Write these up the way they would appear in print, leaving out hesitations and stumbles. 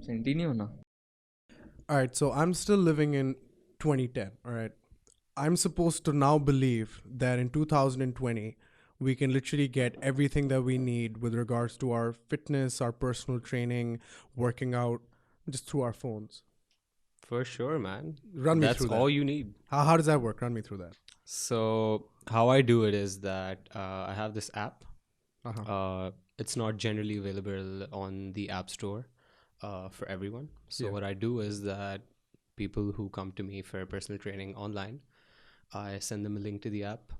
Senti नहीं होना. All right, so I'm still living in 2010. All right, I'm supposed to now believe that in 2020 we can literally get everything that we need with regards to our fitness, our personal training, working out, just through our phones. For sure, man. Run me That's through all that. you need. How does that work? Run me through that. So how I do it is that I have this app. Uh-huh. It's not generally available on the App Store for everyone. So Yeah. what I do is that people who come to me for personal training online, I send them a link to the app.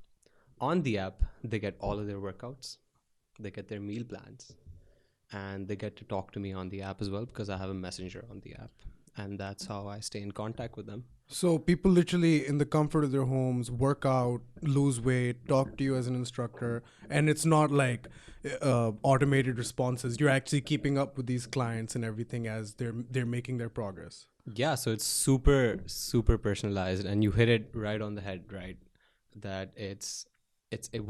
On the app, they get all of their workouts, they get their meal plans, and they get to talk to me on the app as well because I have a messenger on the app. And that's how I stay in contact with them. So people literally in the comfort of their homes work out, lose weight, talk to you as an instructor, and it's not like automated responses. You're actually keeping up with these clients and everything as they're making their progress. Yeah, so it's super personalized, and you hit it right on the head, right? That it's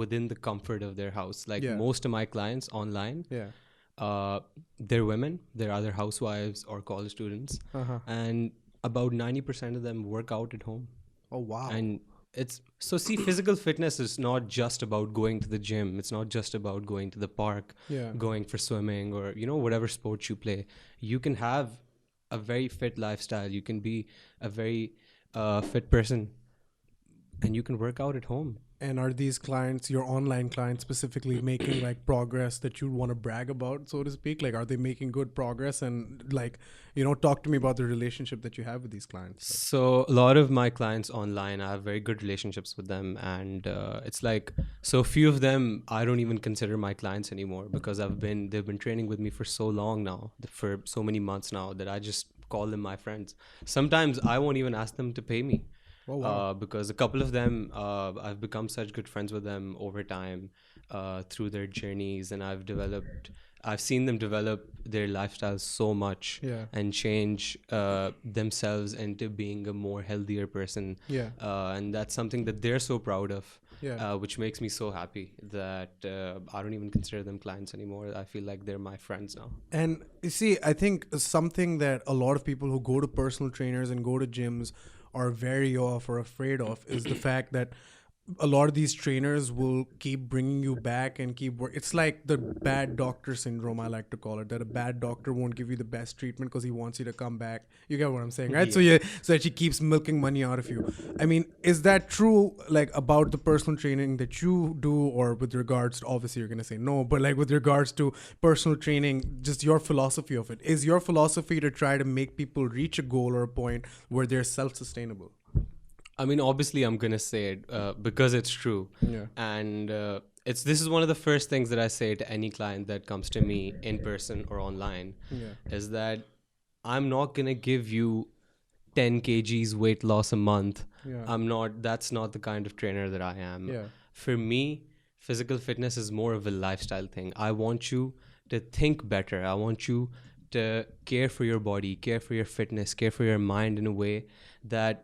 within the comfort of their house. Like Yeah. most of my clients online, Yeah. they're women, they're either housewives or college students, Uh-huh. and about 90% of them work out at home. Oh wow. And it's so see, physical fitness is not just about going to the gym. It's not just about going to the park, Yeah. going for swimming, or whatever sports you play. You can have a very fit lifestyle. You can be a very fit person, and you can work out at home. And are these clients, your online clients specifically, making like progress that you want to brag about, so to speak? Like, are they making good progress? And like, talk to me about the relationship that you have with these clients. So a lot of my clients online, I have very good relationships with them, and it's like, so few of them I don't even consider my clients anymore because they've been training with me for so long now, for so many months now, that I just call them my friends. Sometimes I won't even ask them to pay me. Oh, wow. Because a couple of them, I've become such good friends with them over time through their journeys, and I've seen them develop their lifestyles so much. Yeah. And change themselves into being a more healthier person. Yeah. And that's something that they're so proud of. Yeah. Which makes me so happy that I don't even consider them clients anymore. I feel like they're my friends now. And you see, I think something that a lot of people who go to personal trainers and go to gyms are wary of or afraid of is the fact that a lot of these trainers will keep bringing you back and keep work. It's like the bad doctor syndrome, I like to call it, that a bad doctor won't give you the best treatment because he wants you to come back. You get what I'm saying, right? Yeah. So that she keeps milking money out of you. I mean, is that true, like, about the personal training that you do, or with regards to, obviously you're going to say no, but like with regards to personal training, just your philosophy of it? Is your philosophy to try to make people reach a goal or a point where they're self-sustainable? I mean, obviously, I'm gonna say it because it's true. Yeah. And this is one of the first things that I say to any client that comes to me in person or online. Yeah. Is that I'm not gonna give you 10 kgs weight loss a month. Yeah. That's not the kind of trainer that I am. Yeah. For me, physical fitness is more of a lifestyle thing. I want you to think better. I want you to care for your body, care for your fitness, care for your mind in a way that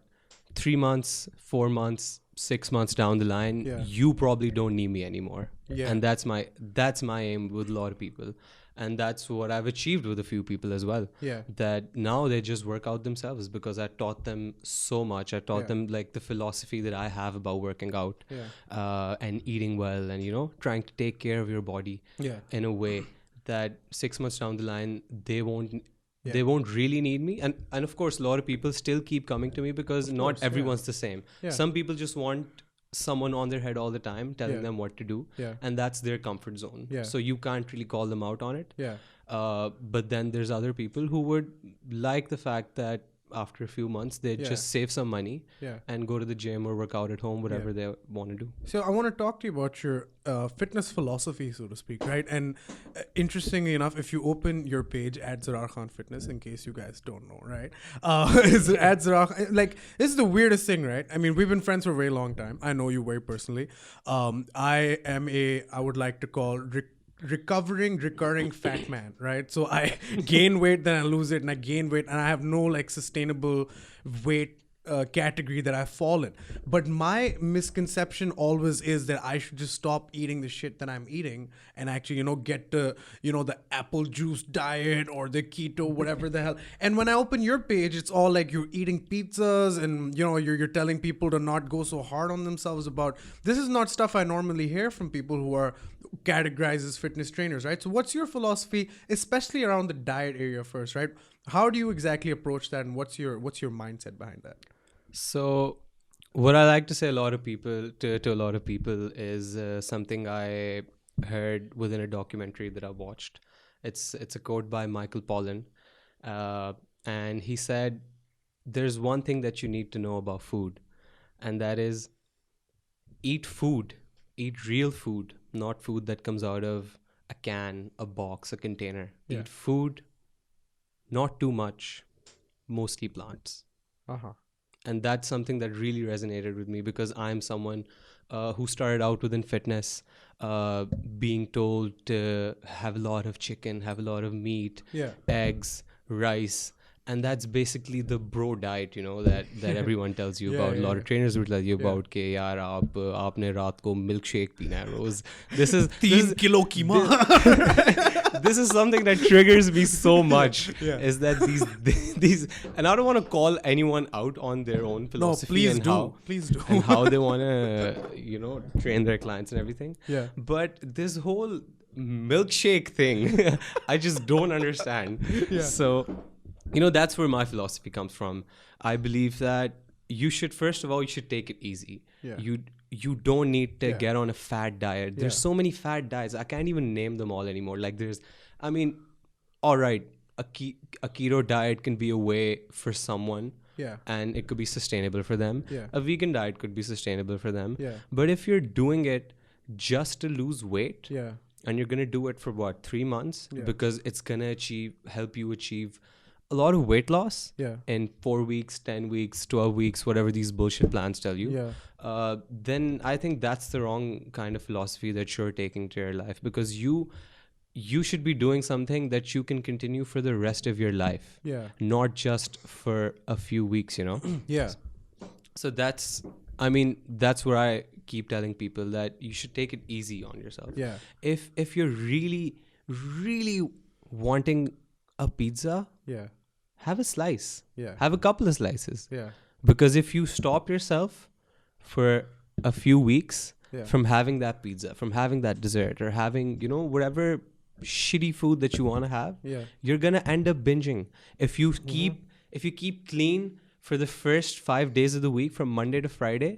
3 months, 4 months, 6 months down the line, Yeah. you probably don't need me anymore. Yeah. And that's my aim with a lot of people. And that's what I've achieved with a few people as well. Yeah. That now they just work out themselves because I taught them so much. I taught Yeah. them like the philosophy that I have about working out, Yeah. and eating well, and trying to take care of your body Yeah. in a way that 6 months down the line they won't Yeah. they won't really need me. And of course, a lot of people still keep coming to me because Of not course, yeah. everyone's the same. Yeah. Some people just want someone on their head all the time telling Yeah. them what to do, Yeah. and that's their comfort zone. Yeah. So you can't really call them out on it. Yeah. But then there's other people who would like the fact that after a few months they Yeah. just save some money Yeah. and go to the gym or work out at home, whatever they want to do. So I want to talk to you about your fitness philosophy, so to speak, right? And interestingly enough, if you open your page at Zarrar Khan Fitness, in case you guys don't know, right? Is at Zarrar, like, this is the weirdest thing, right? I mean, we've been friends for a very long time. I know you very personally. I would like to call recurring fat man, right? So I gain weight, then I lose it, and I gain weight, and I have no like sustainable weight category that I fall in. But my misconception always is that I should just stop eating the shit that I'm eating and actually, get the, the apple juice diet or the keto, whatever the hell. And when I open your page, it's all like you're eating pizzas and, you're telling people to not go so hard on themselves about, this is not stuff I normally hear from people who are categorized as fitness trainers, right? So what's your philosophy, especially around the diet area first, right? How do you exactly approach that, and what's your mindset behind that? So, what I like to say a lot of people to a lot of people is something I heard within a documentary that I watched. It's a quote by Michael Pollan, and he said, "There's one thing that you need to know about food, and that is eat food, eat real food, not food that comes out of a can, a box, a container. Yeah. Eat food, not too much, mostly plants." And that's something that really resonated with me because I'm someone who started out within fitness, being told to have a lot of chicken, have a lot of meat, eggs, rice. And that's basically the bro diet, that everyone tells you about. A lot of trainers will tell you about कि यार आपने रात को milkshake पीना है रोज. This is 3 kilo keema. This is something that triggers me so much. Yeah. Is that these and I don't want to call anyone out on their own philosophy Please do. and how they want to train their clients and everything. Yeah. But this whole milkshake thing, I just don't understand. Yeah. So, that's where my philosophy comes from. I believe that you should, first of all, you should take it easy. Yeah. You don't need to Yeah. get on a fad diet. There's so many fad diets. I can't even name them all anymore. Like all right, a keto diet can be a way for someone. Yeah. And it could be sustainable for them. Yeah. A vegan diet could be sustainable for them. Yeah. But if you're doing it just to lose weight, Yeah. and you're going to do it for 3 months, Yeah. because it's going to help you achieve a lot of weight loss Yeah. in 4 weeks, 10 weeks, 12 weeks, whatever these bullshit plans tell you, Yeah. then I think that's the wrong kind of philosophy that you're taking to your life, because you should be doing something that you can continue for the rest of your life, Yeah. not just for a few weeks, Yeah. So that's where I keep telling people that you should take it easy on yourself. Yeah. If you're really, really wanting a pizza, Yeah. have a slice. Yeah. Have a couple of slices. Yeah. Because if you stop yourself for a few weeks Yeah. from having that pizza, from having that dessert, or having, whatever shitty food that you want to have, Yeah. you're going to end up binging. If you keep clean for the first 5 days of the week, from Monday to Friday,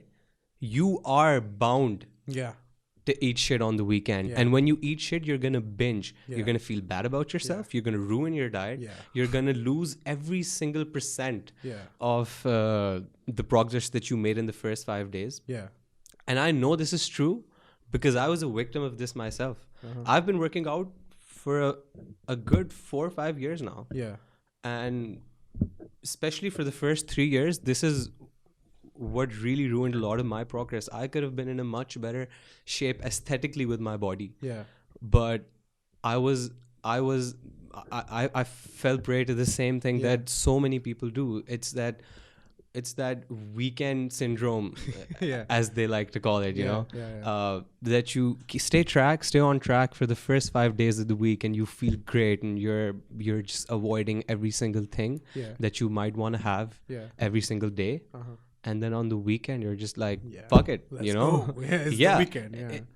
you are bound Yeah. to eat shit on the weekend. Yeah. And when you eat shit, you're going to binge. Yeah. You're going to feel bad about yourself. You're going to ruin your diet. Yeah. You're going to lose every single percent Yeah. of the progress that you made in the first 5 days. Yeah. And I know this is true because I was a victim of this myself. I've been working out for a good 4 or 5 years now. Yeah. And especially for the first 3 years, this is what really ruined a lot of my progress. I could have been in a much better shape aesthetically with my body. Yeah. But I fell prey to the same thing that so many people do. It's that weekend syndrome, as they like to call it, that you stay on track for the first 5 days of the week and you feel great and you're just avoiding every single thing that you might want to have every single day. And then on the weekend, you're just like, fuck it, Let's go. Yeah, it's the weekend.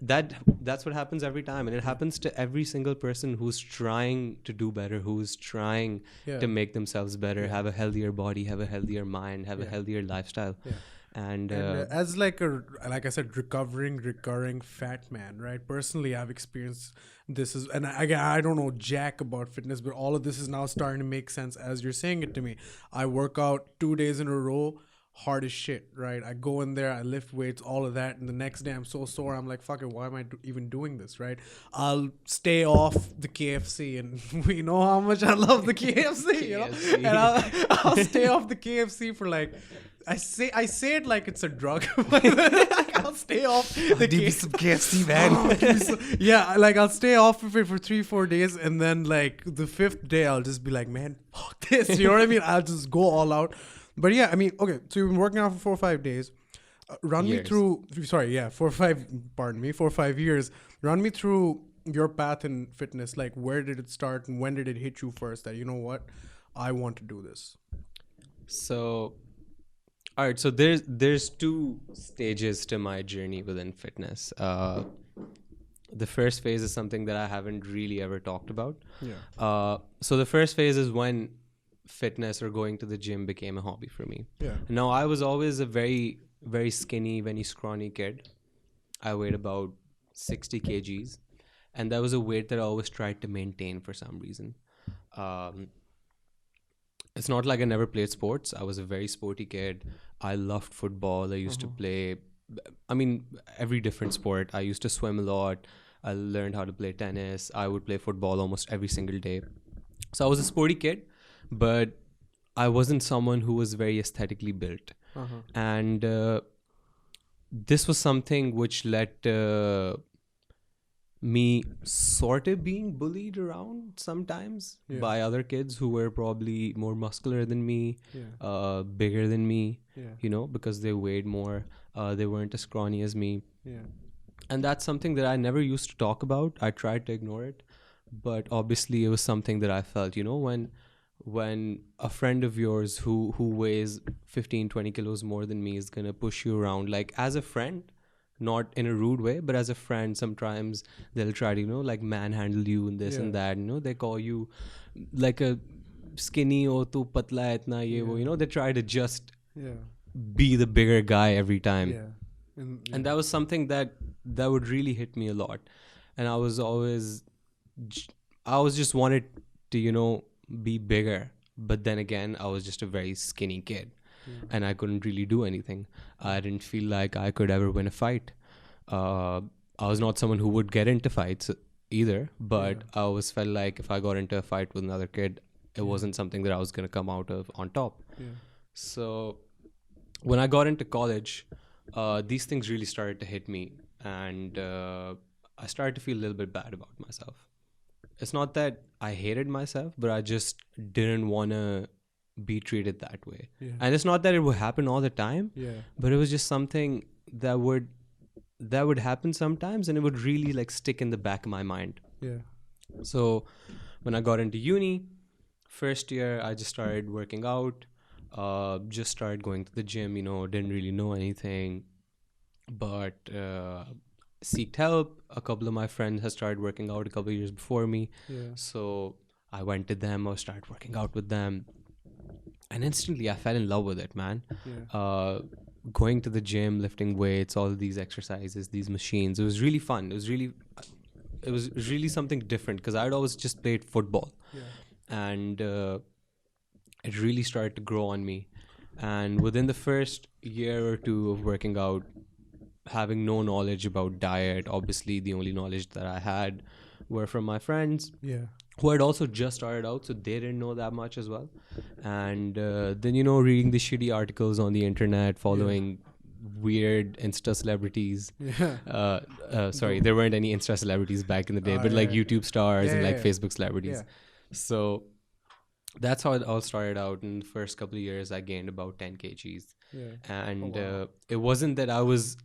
That's what happens every time. And it happens to every single person who's trying to do better, who's trying to make themselves better, have a healthier body, have a healthier mind, have a healthier lifestyle. And as like I said, recurring fat man, right? Personally, I've experienced this and I don't know jack about fitness, but all of this is now starting to make sense as you're saying it to me. I work out 2 days in a row, hard as shit, right? I go in there, I lift weights, all of that, and the next day I'm so sore, I'm like, fuck it, why am I even doing this, right? I'll stay off the KFC, and we know how much I love the KFC, and I'll stay off the KFC for like, I say it like it's a drug. I'll stay off the KFC, man. Yeah, like I'll stay off of it for 3-4 days, and then like the 5th day I'll just be like, man, fuck this. You know what I mean? I'll just go all out. But yeah, I mean, okay. So you've been working out for 4 or 5 days. Run me Years. through. Sorry, yeah, 4 or 5. Pardon me, 4 or 5 years. Run me through your path in fitness. Like, where did it start, and when did it hit you first? That, you know what, I want to do this. So, all right. So there's two stages to my journey within fitness. The first phase is something that I haven't really ever talked about. Yeah. So the first phase is when fitness or going to the gym became a hobby for me. Yeah. Now, I was always a very, very skinny, very scrawny kid. I weighed about 60 kgs. And that was a weight that I always tried to maintain for some reason. Um, it's not like I never played sports. I was a very sporty kid. I loved football. I used to play, I mean, every different sport. I used to swim a lot. I learned how to play tennis. I would play football almost every single day. So I was a sporty kid, but I wasn't someone who was very aesthetically built. And this was something which led to me sort of being bullied around sometimes by other kids who were probably more muscular than me, bigger than me, because they weighed more. They weren't as scrawny as me. And that's something that I never used to talk about. I tried to ignore it, but obviously it was something that I felt, when a friend of yours who weighs 15-20 kilos more than me is going to push you around, like as a friend, not in a rude way, but as a friend, sometimes they'll try to, like manhandle you and this and that. They call you like a skinny or tu patla hai itna ye wo. They try to just be the bigger guy every time. And that was something that would really hit me a lot. And I was just wanted to, be bigger. But then again, I was just a very skinny kid. And I couldn't really do anything. I didn't feel like I could ever win a fight. I was not someone who would get into fights either, but I always felt like if I got into a fight with another kid, it wasn't something that I was going to come out of on top. So when I got into college, these things really started to hit me, and I started to feel a little bit bad about myself. It's not that I hated myself, but I just didn't want to be treated that way. And it's not that it would happen all the time, but it was just something that would happen sometimes, and it would really like stick in the back of my mind. So when I got into uni, first year, I just started working out, just started going to the gym, didn't really know anything, but seeked help. A couple of my friends had started working out a couple of years before me. So I went to them or started working out with them. And instantly I fell in love with it, man. Going to the gym, lifting weights, all of these exercises, these machines. It was really fun. It was really something different because I'd always just played football. And it really started to grow on me. And within the first year or two of working out, having no knowledge about diet, obviously the only knowledge that I had were from my friends. Who had also just started out, so they didn't know that much as well. And then, reading the shitty articles on the internet, following weird Insta celebrities. Sorry, there weren't any Insta celebrities back in the day, but like YouTube stars and like Facebook celebrities. So that's how it all started out. In the first couple of years, I gained about 10 kgs. And it wasn't that I was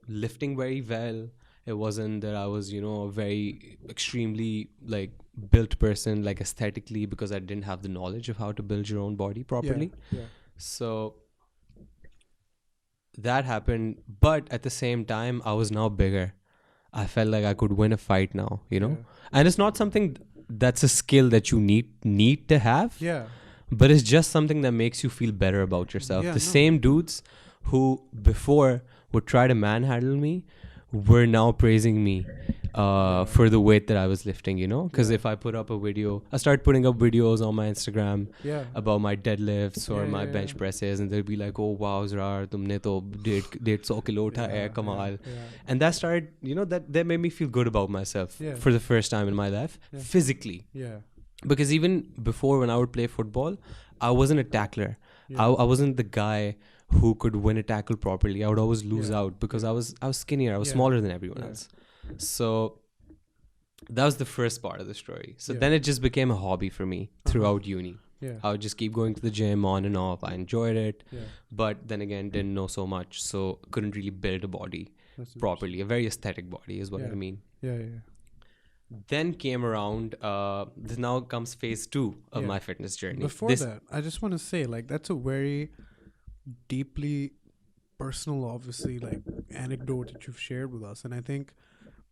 lifting very well. It wasn't that I was, a very extremely like built person, like aesthetically, because I didn't have the knowledge of how to build your own body properly. So that happened. But at the same time, I was now bigger. I felt like I could win a fight now, and it's not something that's a skill that you need to have. But it's just something that makes you feel better about yourself. Same dudes who before would try to manhandle me were now praising me for the weight that I was lifting, because if I put up a video, I started putting up videos on my Instagram about my deadlifts or my bench presses, and they'll be like, oh wow, Zarrar, tumne to 150 kilo uthaya, kamal. And that started, that made me feel good about myself for the first time in my life, physically. Because even before, when I would play football, I wasn't a tackler. I wasn't the guy who could win a tackle properly. I would always lose out because I was skinnier. I was smaller than everyone else. So that was the first part of the story. So then it just became a hobby for me throughout uni. Yeah. I would just keep going to the gym on and off. I enjoyed it, Yeah. but then again, didn't know so much, so couldn't really build a body That's properly. A very aesthetic body is what Yeah. I mean. Yeah. Yeah. Then came around. This now comes phase 2 of Yeah. my fitness journey. Before that, I just want to say, like, that's a very deeply personal, obviously, like, anecdote that you've shared with us. And I think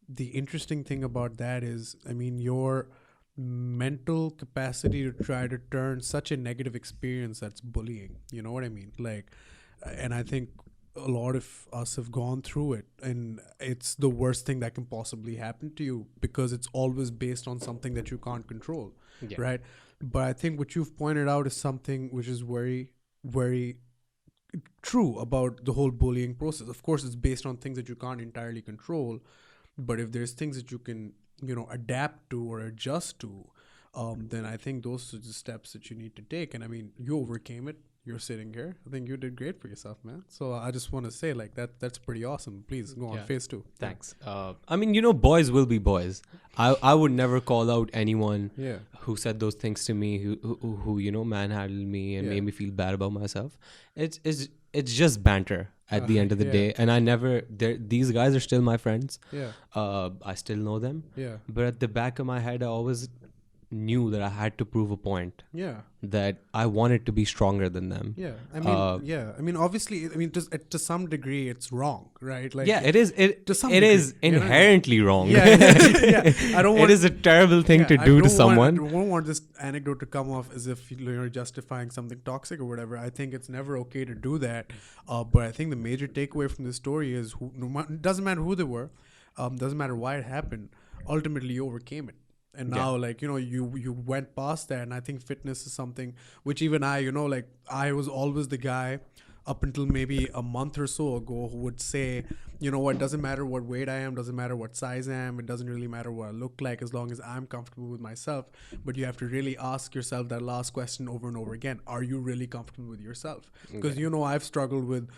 the interesting thing about that is, I mean, your mental capacity to try to turn such a negative experience that's bullying. You know what I mean? Like, and I think a lot of us have gone through it, and it's the worst thing that can possibly happen to you because it's always based on something that you can't control, Yeah. right? But I think what you've pointed out is something which is very, very true about the whole bullying process. Of course, it's based on things that you can't entirely control, but if there's things that you can, adapt to or adjust to, then I think those are the steps that you need to take. And I mean, you overcame it. You're sitting here. I think you did great for yourself, man. So I just want to say, like, that's pretty awesome. Please go on, Yeah. phase 2. Thanks. I mean, boys will be boys. I would never call out anyone Yeah. who said those things to me, who manhandled me and Yeah. made me feel bad about myself. It's just banter at the end of the Yeah. day, and I never. These guys are still my friends. Yeah. I still know them, Yeah. but at the back of my head, I always knew that I had to prove a point, Yeah. that I wanted to be stronger than them. Yeah. I mean, obviously, to some degree, it's wrong, right? Like, Yeah, it is. to some It is degree, inherently wrong. Yeah. Yeah. I don't want. It is a terrible thing to I do to don't someone. I don't want this anecdote to come off as if you're justifying something toxic or whatever. I think it's never okay to do that. But I think the major takeaway from this story is, doesn't matter who they were, doesn't matter why it happened. Ultimately, you overcame it. And now, like, you went past that. And I think fitness is something which even I, like, I was always the guy up until maybe a month or so ago who would say, what, doesn't matter what weight I am, doesn't matter what size I am, it doesn't really matter what I look like as long as I'm comfortable with myself. But you have to really ask yourself that last question over and over again. Are you really comfortable with yourself? Because, I've struggled with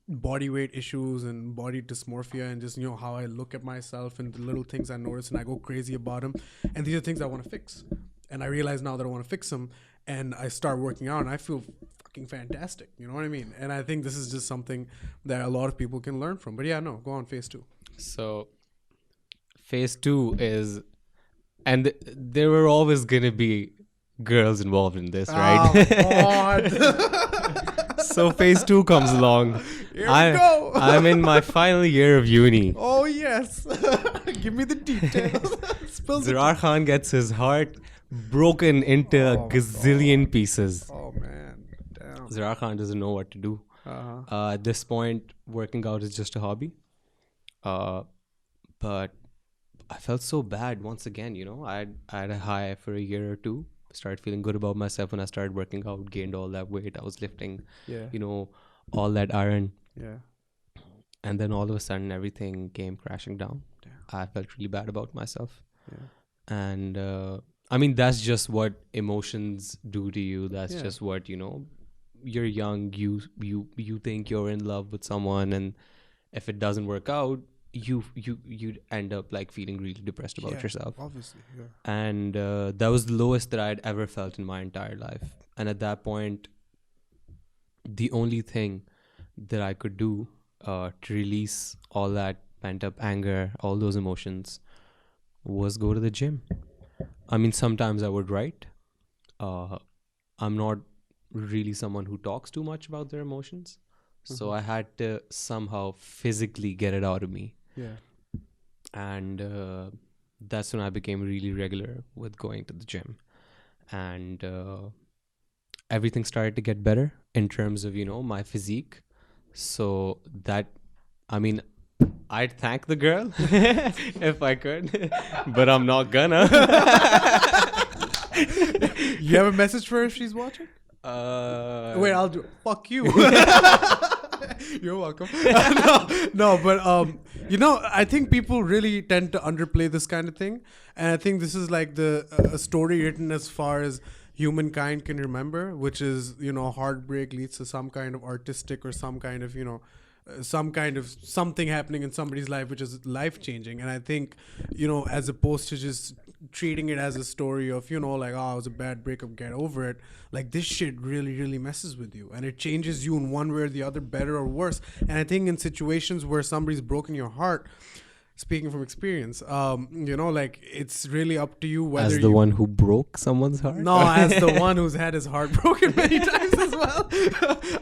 body weight issues and body dysmorphia and just, how I look at myself and the little things I notice and I go crazy about them. And these are things I want to fix. And I realize now that I want to fix them, and I start working out and I feel fucking fantastic. You know what I mean? And I think this is just something that a lot of people can learn from. But yeah, no, go on, phase 2. So, phase 2 is, and there were always going to be girls involved in this, right? God. So phase 2 comes along. Here we go. I'm in my final year of uni. Oh, yes. Give me the details. Zarrar Khan gets his heart broken into a gazillion pieces. Oh, man. Damn. Zarrar Khan doesn't know what to do. At this point, working out is just a hobby. But I felt so bad once again, I had a high for a year or two. Started feeling good about myself when I started working out, gained all that weight. I was lifting, all that iron. Yeah. And then all of a sudden, everything came crashing down. Damn. I felt really bad about myself. Yeah. And I mean, that's just what emotions do to you. That's just what, you're young, you think you're in love with someone, and if it doesn't work out, you'd end up like feeling really depressed about yourself. Obviously, yeah. And that was the lowest that I'd ever felt in my entire life. And at that point, the only thing that I could do to release all that pent up anger, all those emotions, was go to the gym. I mean, sometimes I would write. I'm not really someone who talks too much about their emotions. So I had to somehow physically get it out of me. Yeah. And that's when I became really regular with going to the gym. And everything started to get better in terms of, my physique. So that, I mean, I'd thank the girl if I could, but I'm not gonna. You have a message for her if she's watching? Wait, I'll do it. Fuck you. You're welcome. No, but I think people really tend to underplay this kind of thing, and I think this is like a story written as far as humankind can remember, which is heartbreak leads to some kind of artistic or some kind of something happening in somebody's life which is life changing. And I think as opposed to just treating it as a story of, like, oh, it was a bad breakup, get over it. Like, this shit really, really messes with you, and it changes you in one way or the other, better or worse. And I think in situations where somebody's broken your heart, speaking from experience, like, it's really up to you whether As the you. one who broke someone's heart? No, as the one who's had his heart broken many times as well,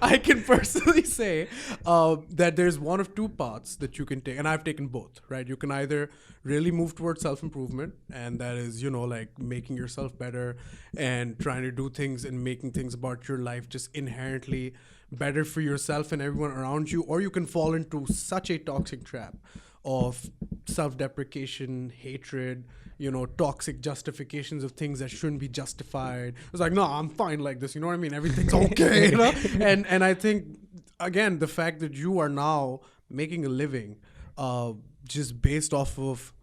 I can personally say that there's one of two paths that you can take, and I've taken both, right? You can either really move towards self-improvement, and that is, like making yourself better and trying to do things and making things about your life just inherently better for yourself and everyone around you, or you can fall into such a toxic trap of self-deprecation, hatred, toxic justifications of things that shouldn't be justified. It's like, no, I'm fine like this. You know what I mean? Everything's okay. And I think, again, the fact that you are now making a living just based off of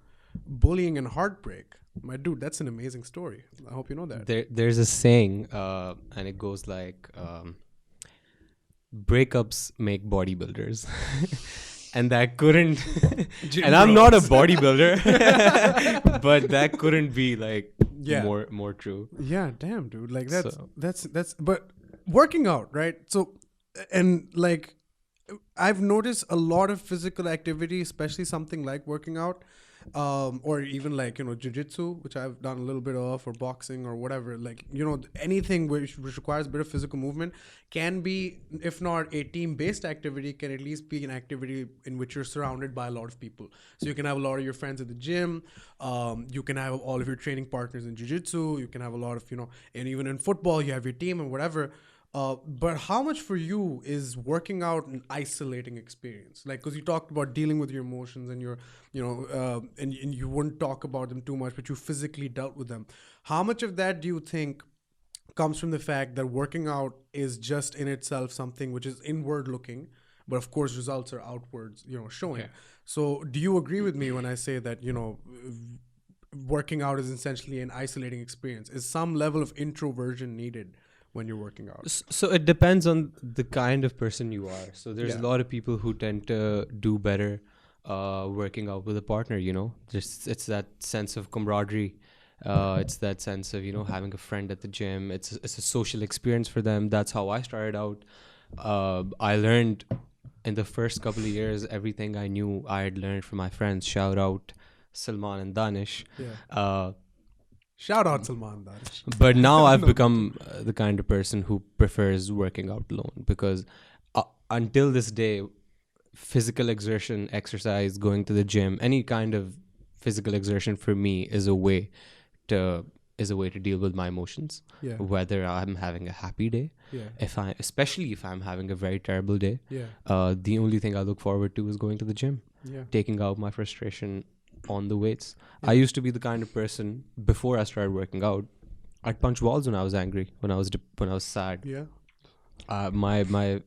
bullying and heartbreak, my dude, that's an amazing story. I hope you know that. There's a saying, and it goes like, breakups make bodybuilders. And that couldn't, and I'm not a bodybuilder, but that couldn't be like more true. Yeah, damn, dude. Like that's. But working out, right? So, and like, I've noticed a lot of physical activity, especially something like working out, or even like, jiu-jitsu, which I've done a little bit of, or boxing or whatever. Like, anything which requires a bit of physical movement can be, if not a team-based activity, can at least be an activity in which you're surrounded by a lot of people. So you can have a lot of your friends at the gym. You can have all of your training partners in jiu-jitsu. You can have a lot of, and even in football, you have your team and whatever. But how much for you is working out an isolating experience? Like, because you talked about dealing with your emotions and your, and you wouldn't talk about them too much, but you physically dealt with them. How much of that do you think comes from the fact that working out is just in itself something which is inward looking, but of course results are outwards, showing. Yeah. So do you agree with me when I say that, working out is essentially an isolating experience? Is some level of introversion needed when you're working out? So it depends on the kind of person you are. So there's a lot of people who tend to do better working out with a partner, just it's that sense of camaraderie. It's that sense of, having a friend at the gym. It's a social experience for them. That's how I started out. I learned in the first couple of years everything I knew I had learned from my friends. Shout out Salman and Danish. Shout out Salman Danish. But now I've become the kind of person who prefers working out alone, because until this day, physical exertion, exercise, going to the gym, any kind of physical exertion for me is a way to deal with my emotions. Whether I'm having a happy day, especially if I'm having a very terrible day, the only thing I look forward to is going to the gym, taking out my frustration on the weights. I used to be the kind of person, before I started working out, I'd punch walls when I was angry, when I was sad. My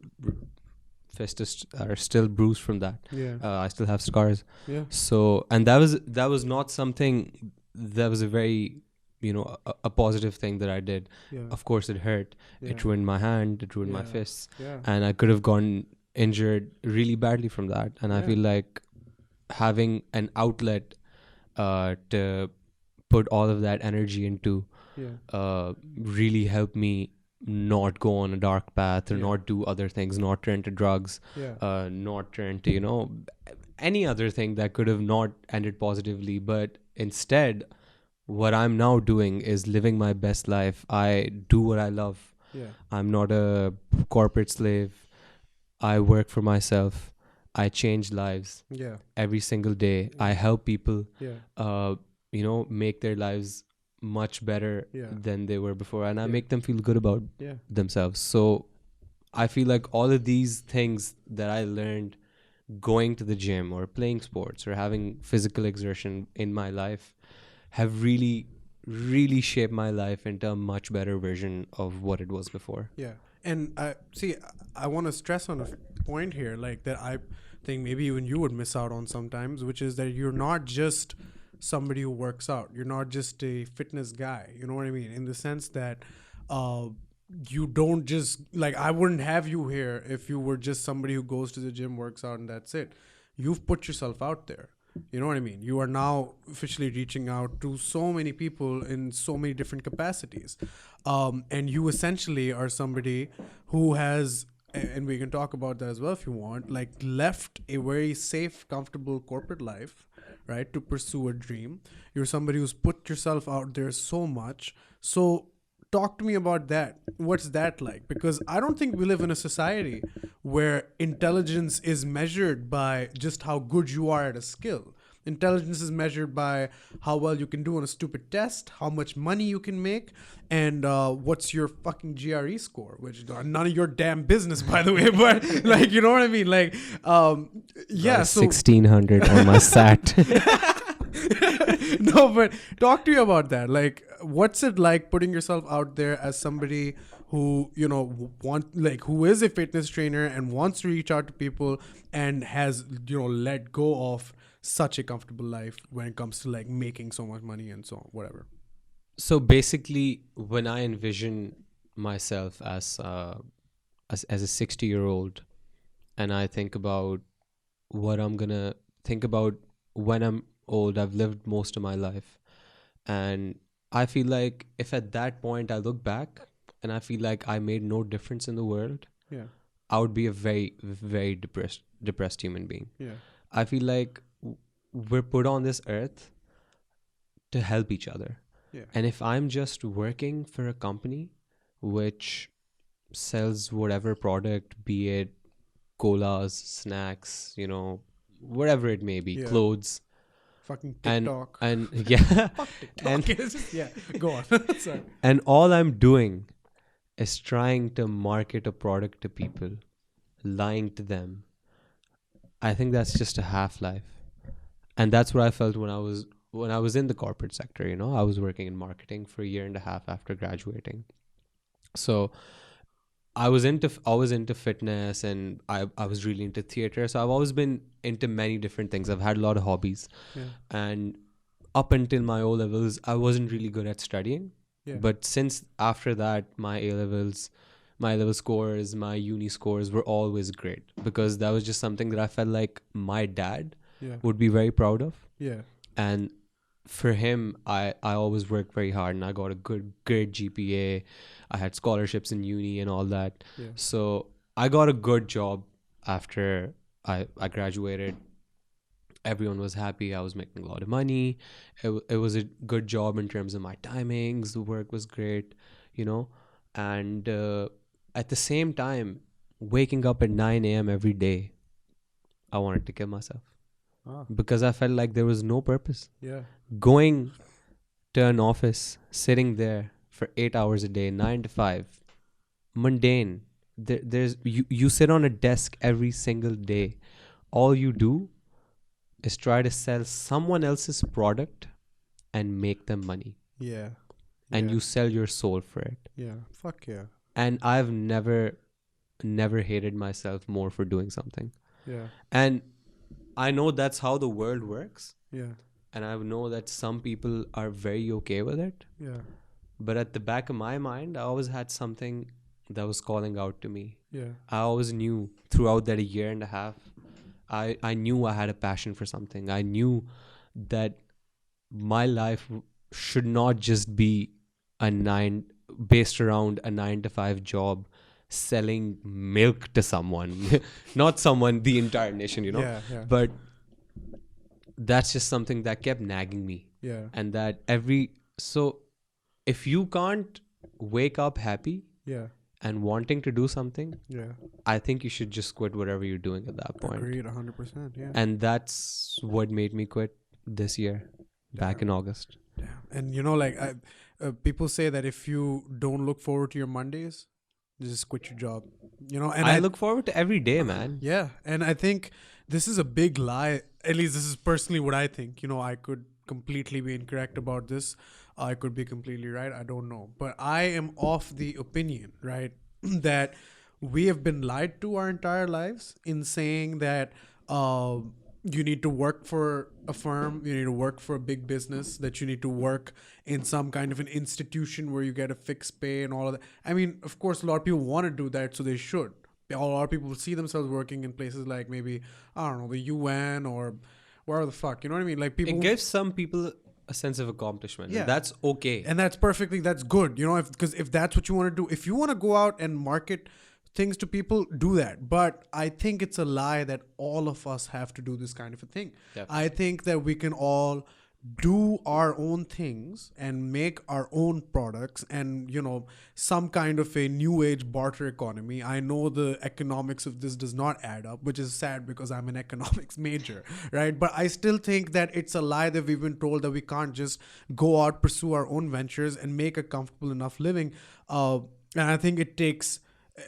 fists are still bruised from that. I still have scars. So, and that was not something that was a very, a positive thing that I did. Of course it hurt. It ruined my hand, it ruined my fists, and I could have gone injured really badly from that. And I feel like having an outlet to put all of that energy into really helped me not go on a dark path, or not do other things, not turn to drugs, not turn to, any other thing that could have not ended positively. But instead, what I'm now doing is living my best life. I do what I love. I'm not a corporate slave. I work for myself. I change lives every single day. I help people, make their lives much better than they were before, and I make them feel good about themselves. So I feel like all of these things that I learned going to the gym or playing sports or having physical exertion in my life have really, really shaped my life into a much better version of what it was before. And I want to stress on a point here, like, that I think maybe even you would miss out on sometimes, which is that you're not just somebody who works out. You're not just a fitness guy. You know what I mean? In the sense that you don't just, like, I wouldn't have you here if you were just somebody who goes to the gym, works out, and that's it. You've put yourself out there. You know what I mean? You are now officially reaching out to so many people in so many different capacities. And you essentially are somebody who has, and we can talk about that as well if you want, like left a very safe, comfortable corporate life, right, to pursue a dream. You're somebody who's put yourself out there so much. So talk to me about that. What's that like? Because I don't think we live in a society where intelligence is measured by just how good you are at a skill. Intelligence is measured by how well you can do on a stupid test, how much money you can make, and what's your fucking GRE score, which is none of your damn business, by the way. But like, you know what I mean? Like, yeah. So 1600 on my SAT. no, but talk to you about that. Like, what's it like putting yourself out there as somebody who, you know, who is a fitness trainer and wants to reach out to people and has, you know, let go of such a comfortable life when it comes to like making so much money and so on, whatever. So basically, when I envision myself as a 60-year-old, and I think about what I'm gonna think about when I'm old, I've lived most of my life, and I feel like if at that point I look back and I feel like I made no difference in the world, Yeah. I would be a very, very depressed human being. Yeah. I feel like we're put on this earth to help each other. Yeah. And if I'm just working for a company which sells whatever product, be it colas, snacks, you know, whatever it may be, Yeah. clothes, Fucking and TikTok. yeah, Fuck TikTok. and It's just- yeah. Go on. Sorry. and all I'm doing is trying to market a product to people, lying to them. I think that's just a half life. And that's what I felt when I was in the corporate sector. You know, I was working in marketing for a year and a half after graduating. So I was into fitness, and I was really into theater. So I've always been into many different things. I've had a lot of hobbies, Yeah. and up until my O levels, I wasn't really good at studying. Yeah. But since after that, my A levels, my level scores, my uni scores were always great, because that was just something that I felt like my dad Yeah. would be very proud of. Yeah. And for him, I always worked very hard, and I got a good GPA. I had scholarships in uni and all that. Yeah. So I got a good job after I graduated. Everyone was happy. I was making a lot of money. It was a good job in terms of my timings. The work was great, you know. And at the same time, waking up at 9 a.m. every day, I wanted to kill myself, Ah. because I felt like there was no purpose. Yeah. Going to an office, sitting there for 8 hours a day, 9 to 5, mundane. There's you sit on a desk every single day. All you do is try to sell someone else's product and make them money, Yeah. and Yeah. you sell your soul for it. Yeah. Fuck yeah. And I've never hated myself more for doing something. Yeah. And I know that's how the world works, Yeah. and I know that some people are very okay with it. Yeah. But at the back of my mind, I always had something that was calling out to me. Yeah. I always knew throughout that a year and a half, I knew I had a passion for something. I knew that my life should not just be based around a 9 to 5 job selling milk to someone, not someone, the entire nation, you know. Yeah. Yeah. But that's just something that kept nagging me. Yeah. And that so if you can't wake up happy Yeah. and wanting to do something, Yeah. I think you should just quit whatever you're doing at that point. Agreed. 100%. Yeah. And that's what made me quit this year, back in August. Damn. And you know, like people say that if you don't look forward to your Mondays, just quit your job. You know, and I look forward to every day, man. Yeah, and I think this is a big lie. At least this is personally what I think. You know, I could completely be incorrect about this. I could be completely right. I don't know. But I am of the opinion, right, that we have been lied to our entire lives in saying that you need to work for a firm, you need to work for a big business, that you need to work in some kind of an institution where you get a fixed pay and all of that. I mean, of course, a lot of people want to do that, so they should. A lot of people see themselves working in places like maybe, I don't know, the UN or whatever the fuck. You know what I mean? Like people It gives some people a sense of accomplishment. Yeah. And that's okay. and that's that's good. You know, because if that's what you want to do, if you want to go out and market things to people, do that. But I think it's a lie that all of us have to do this kind of a thing. Definitely. I think that we can all do our own things and make our own products, and you know, some kind of a new age barter economy. I know the economics of this does not add up, which is sad because I'm an economics major, right? But I still think that it's a lie that we've been told that we can't just go out, pursue our own ventures and make a comfortable enough living. And I think it takes,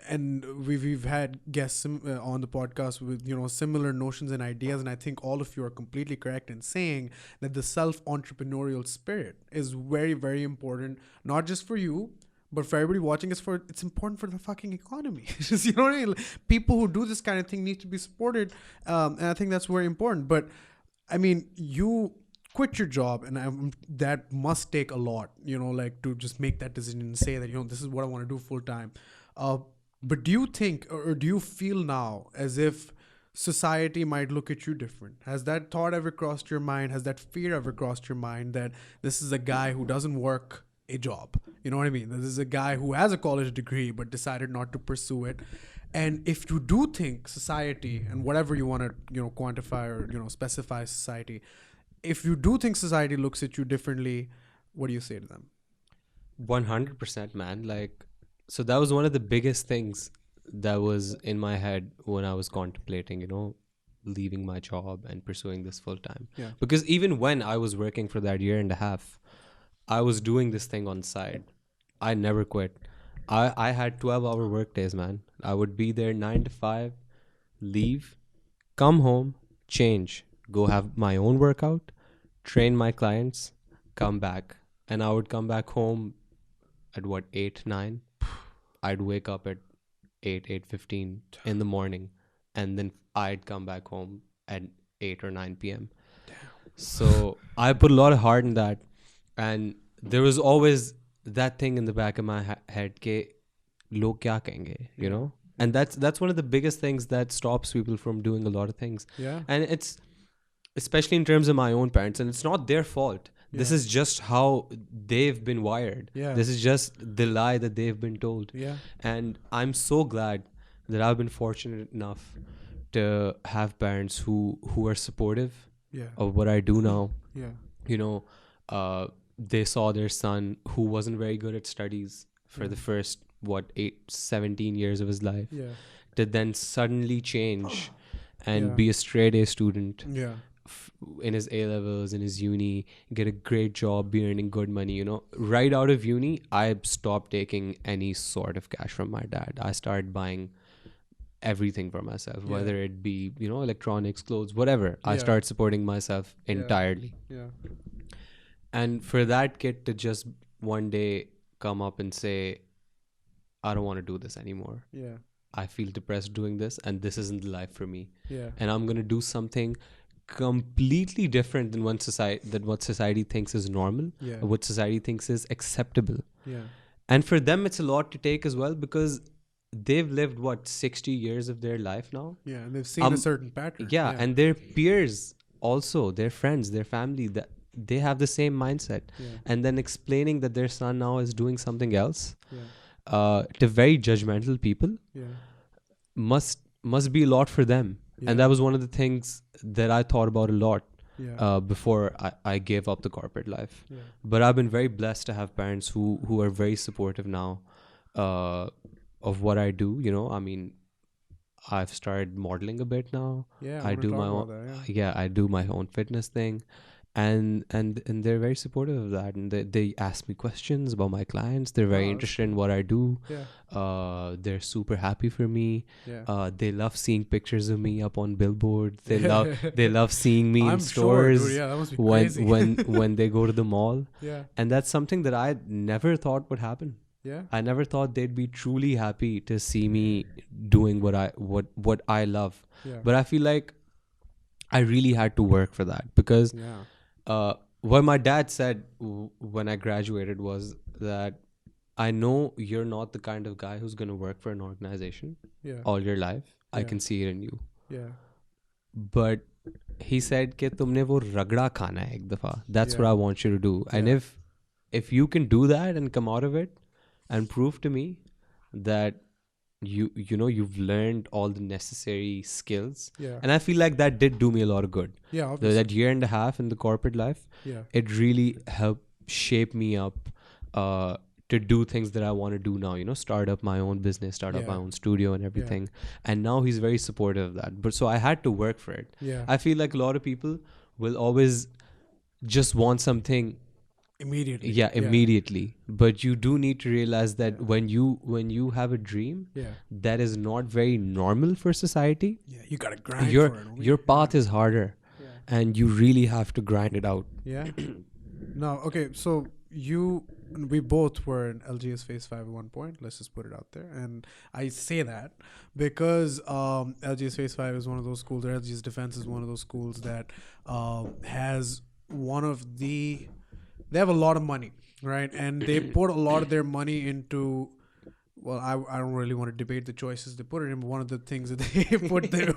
and we've had guests on the podcast with, you know, similar notions and ideas, and I think all of you are completely correct in saying that the self entrepreneurial spirit is very, very important, not just for you but for everybody watching. It's important for the fucking economy. Just, you know what I mean? People who do this kind of thing need to be supported, and I think that's very important. But I mean, you quit your job, and that must take a lot, you know, like to just make that decision and say that, you know, this is what I want to do full time. But do you think, or do you feel now as if society might look at you different? Has that thought ever crossed your mind? Has that fear ever crossed your mind that this is a guy who doesn't work a job? You know what I mean? This is a guy who has a college degree but decided not to pursue it. And if you do think society, and whatever you want to, you know, quantify or, you know, specify society, if you do think society looks at you differently, what do you say to them? 100%, man. Like, so that was one of the biggest things that was in my head when I was contemplating, you know, leaving my job and pursuing this full time. Yeah. Because even when I was working for that year and a half, I was doing this thing on the side. I never quit. I had 12-hour work days, man. I would be there 9 to 5, leave, come home, change, go have my own workout, train my clients, come back. And I would come back home at what, 8, 9? I'd wake up at 8:15 in the morning, and then I'd come back home at 8 or 9 p.m. So I put a lot of heart in that, and there was always that thing in the back of my head, ke log kya kahenge, you know? And that's one of the biggest things that stops people from doing a lot of things. Yeah. And it's especially in terms of my own parents, and it's not their fault. This is just how they've been wired. Yeah. This is just the lie that they've been told. Yeah. And I'm so glad that I've been fortunate enough to have parents who are supportive Yeah. of what I do now. Yeah. You know, they saw their son who wasn't very good at studies for the first, 17 years of his life, Yeah. to then suddenly change and Yeah. be a straight A student Yeah. in his A levels, in his uni, get a great job, be earning good money. You know, right out of uni, I stopped taking any sort of cash from my dad. I started buying everything for myself, whether it be, you know, electronics, clothes, whatever. I started supporting myself entirely. Yeah. And for that kid to just one day come up and say, I don't want to do this anymore. Yeah. I feel depressed doing this, and this isn't the life for me. Yeah. And I'm going to do something completely different than what society thinks is normal, Yeah. or what society thinks is acceptable. Yeah. And for them, it's a lot to take as well, because they've lived 60 years of their life now. Yeah. And they've seen a certain pattern. Yeah, and their peers also, their friends, their family, that they have the same mindset. Yeah. And then explaining that their son now is doing something else, Yeah. to very judgmental people, Yeah. must be a lot for them. And that was one of the things that I thought about a lot before I gave up the corporate life. Yeah. But I've been very blessed to have parents who are very supportive now of what I do. You know, I mean, I've started modeling a bit now. Yeah. I do my own. I do my own fitness thing. And they're very supportive of that, and they ask me questions about my clients. They're very interested in what I do. Yeah. They're super happy for me. Yeah. They love seeing pictures of me up on billboards. They love seeing me in stores, sure, dude. Yeah, that must be crazy. when they go to the mall. Yeah. And that's something that I never thought would happen. Yeah. I never thought they'd be truly happy to see me doing what I love. Yeah. But I feel like I really had to work for that, because what my dad said when I graduated was that, I know you're not the kind of guy who's going to work for an organization all your life. I can see it in you. Yeah. But he said कि तुमने वो रगड़ा खाना है एक दफा. That's what I want you to do. And Yeah. if you can do that and come out of it and prove to me that you know you've learned all the necessary skills, Yeah. and I feel like that did do me a lot of good. Yeah, obviously. That year and a half in the corporate life, Yeah. it really helped shape me up to do things that I want to do now, you know, start up my own business, start up my own studio and everything. And now he's very supportive of that. But so I had to work for it. Yeah. I feel like a lot of people will always just want something Immediately. immediately. But you do need to realize that when you have a dream that is not very normal for society, you gotta grind for it. Your path is harder, and you really have to grind it out. Yeah. No, okay, so we both were in LGS Phase 5 at one point. Let's just put it out there. And I say that because LGS Phase 5 is one of those schools, or LGS Defense is one of those schools that has one of the... They have a lot of money, right? And they put a lot of their money into... Well, I don't really want to debate the choices they put it in, but one of the things that they put their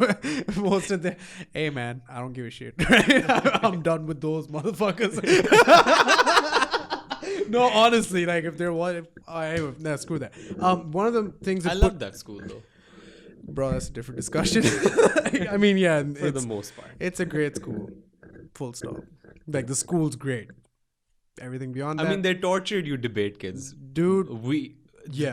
most of their... Hey, man, I don't give a shit. Right? I'm done with those motherfuckers. No, honestly, like if there was... Anyway, nah, screw that. One of the things... I love that school, though. Bro, that's a different discussion. I mean, yeah. For the most part. It's a great school. Full stop. Like, the school's great. Everything beyond that... I mean, they tortured you debate kids. Dude...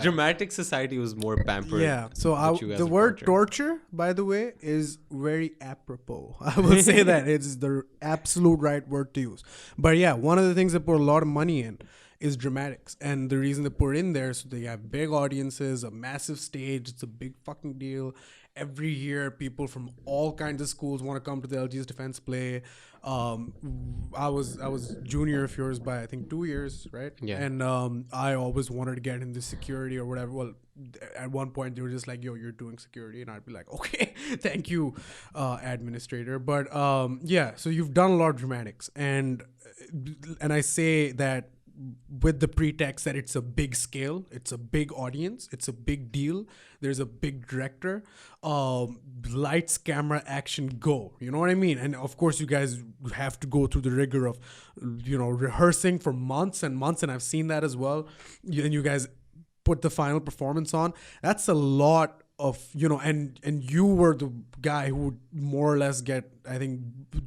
Dramatic society was more pampered. Yeah. So the word torture, by the way, is very apropos. I will say that it's the absolute right word to use. But yeah, one of the things they put a lot of money in is dramatics, and the reason they put it in there so they have big audiences, a massive stage. It's a big fucking deal. Every year, people from all kinds of schools want to come to the LGS Defense play. I was junior of yours by I think 2 years, right? Yeah. And I always wanted to get into security or whatever. Well, at one point they were just like, "Yo, you're doing security," and I'd be like, "Okay, thank you, administrator." But yeah, so you've done a lot of dramatics, and I say that with the pretext that it's a big scale, it's a big audience, it's a big deal, there's a big director, lights, camera, action, go. You know what I mean? And of course you guys have to go through the rigor of, you know, rehearsing for months and months, and I've seen that as well. And you guys put the final performance on. That's a lot of, you know, and you were the guy who would more or less get, I think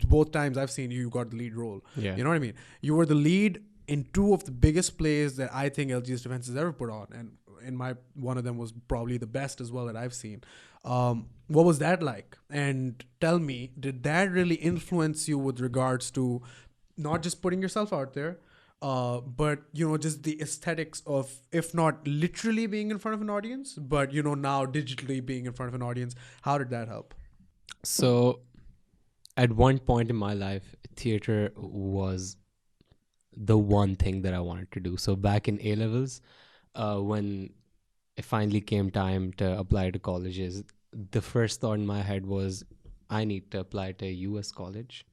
both times I've seen you got the lead role. Yeah. You know what I mean? You were the lead in two of the biggest plays that I think LGS Defense has ever put on, and in my one of them was probably the best as well that I've seen. What was that like? And tell me, did that really influence you with regards to not just putting yourself out there, but you know, just the aesthetics of, if not literally being in front of an audience, but you know, now digitally being in front of an audience? How did that help? So, at one point in my life, theater was the one thing that I wanted to do. So back in A levels, when it finally came time to apply to colleges, the first thought in my head was, I need to apply to a US college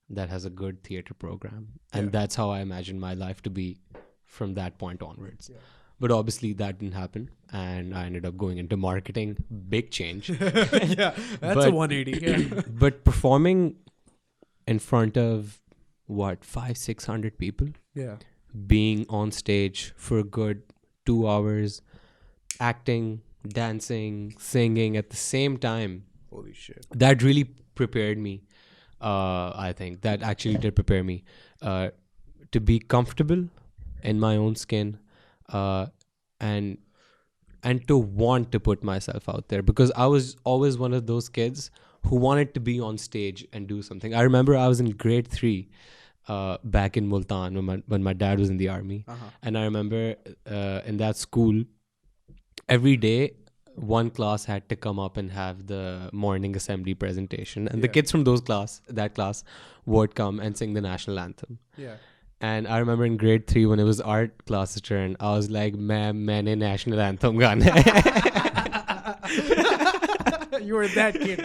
that has a good theater program. And that's how I imagined my life to be from that point onwards. Yeah. But obviously that didn't happen, and I ended up going into marketing. Big change. Yeah, that's a 180. Yeah. But performing in front of 500-600 people, being on stage for a good 2 hours, acting, dancing, singing at the same time, holy shit, that really prepared me. I think that actually did prepare me to be comfortable in my own skin, and to want to put myself out there, because I was always one of those kids who wanted to be on stage and do something. I remember I was in grade 3 back in Multan when my dad was in the army. And I remember in that school, every day, one class had to come up and have the morning assembly presentation. And the kids from that class would come and sing the national anthem. Yeah. And I remember in grade 3 when it was art class's turn, I was like, "Ma'am, maine national anthem gana hai." You were that kid.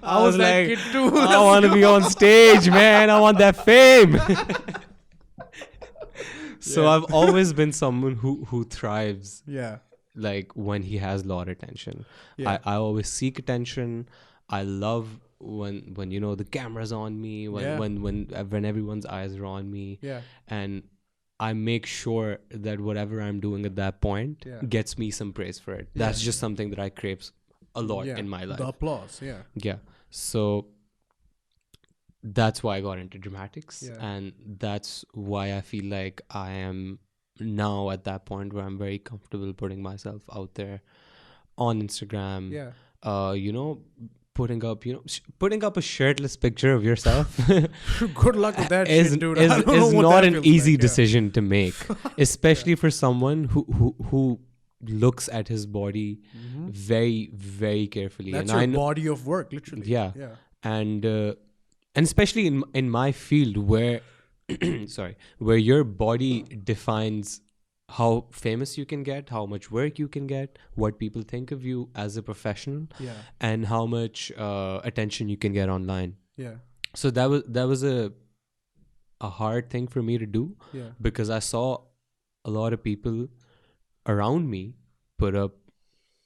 I was that like, kid too. I want to be on stage, man. I want that fame. So I've always been someone who thrives. Yeah. Like when he has a lot of attention. I always seek attention. I love when you know the camera's on me, when everyone's eyes are on me, Yeah. and I make sure that whatever I'm doing at that point Yeah. gets me some praise for it. That's just something that I crave a lot Yeah. in my life. The applause. Yeah. Yeah. So that's why I got into dramatics. Yeah. And that's why I feel like I am now at that point where I'm very comfortable putting myself out there on Instagram. Yeah. You know, putting up a shirtless picture of yourself Good luck with that is shit, dude. I don't know is what not that an feels easy like. Yeah. decision to make, especially for someone who looks at his body very, very carefully. That's And I your know, body of work, literally. yeah, Yeah. and especially in my field where sorry, where your body defines how famous you can get, how much work you can get, what people think of you as a professional, Yeah. and how much attention you can get online. Yeah. So that was a hard thing for me to do, Yeah. because I saw a lot of people around me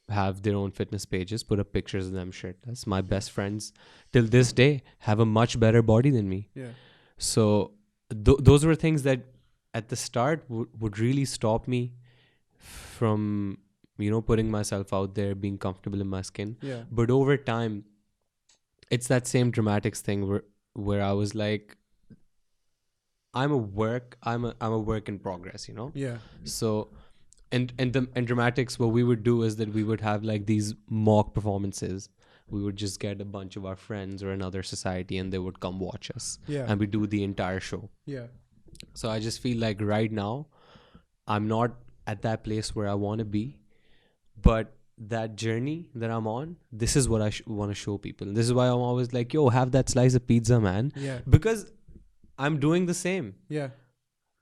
have their own fitness pages, put up pictures of them shirtless. My best friends till this day have a much better body than me. Yeah. So those were things that at the start would really stop me from, you know, putting myself out there, being comfortable in my skin. Yeah. But over time, it's that same dramatics thing where I was like, I'm a work in progress, you know? Yeah. So and dramatics, what we would do is that we would have like these mock performances. We would just get a bunch of our friends or another society and they would come watch us. Yeah. And we do the entire show. Yeah. So I just feel like right now I'm not at that place where I want to be, but that journey that I'm on, this is what I want to show people. This is why I'm always like, yo, have that slice of pizza, man. Yeah. Because I'm doing the same. Yeah.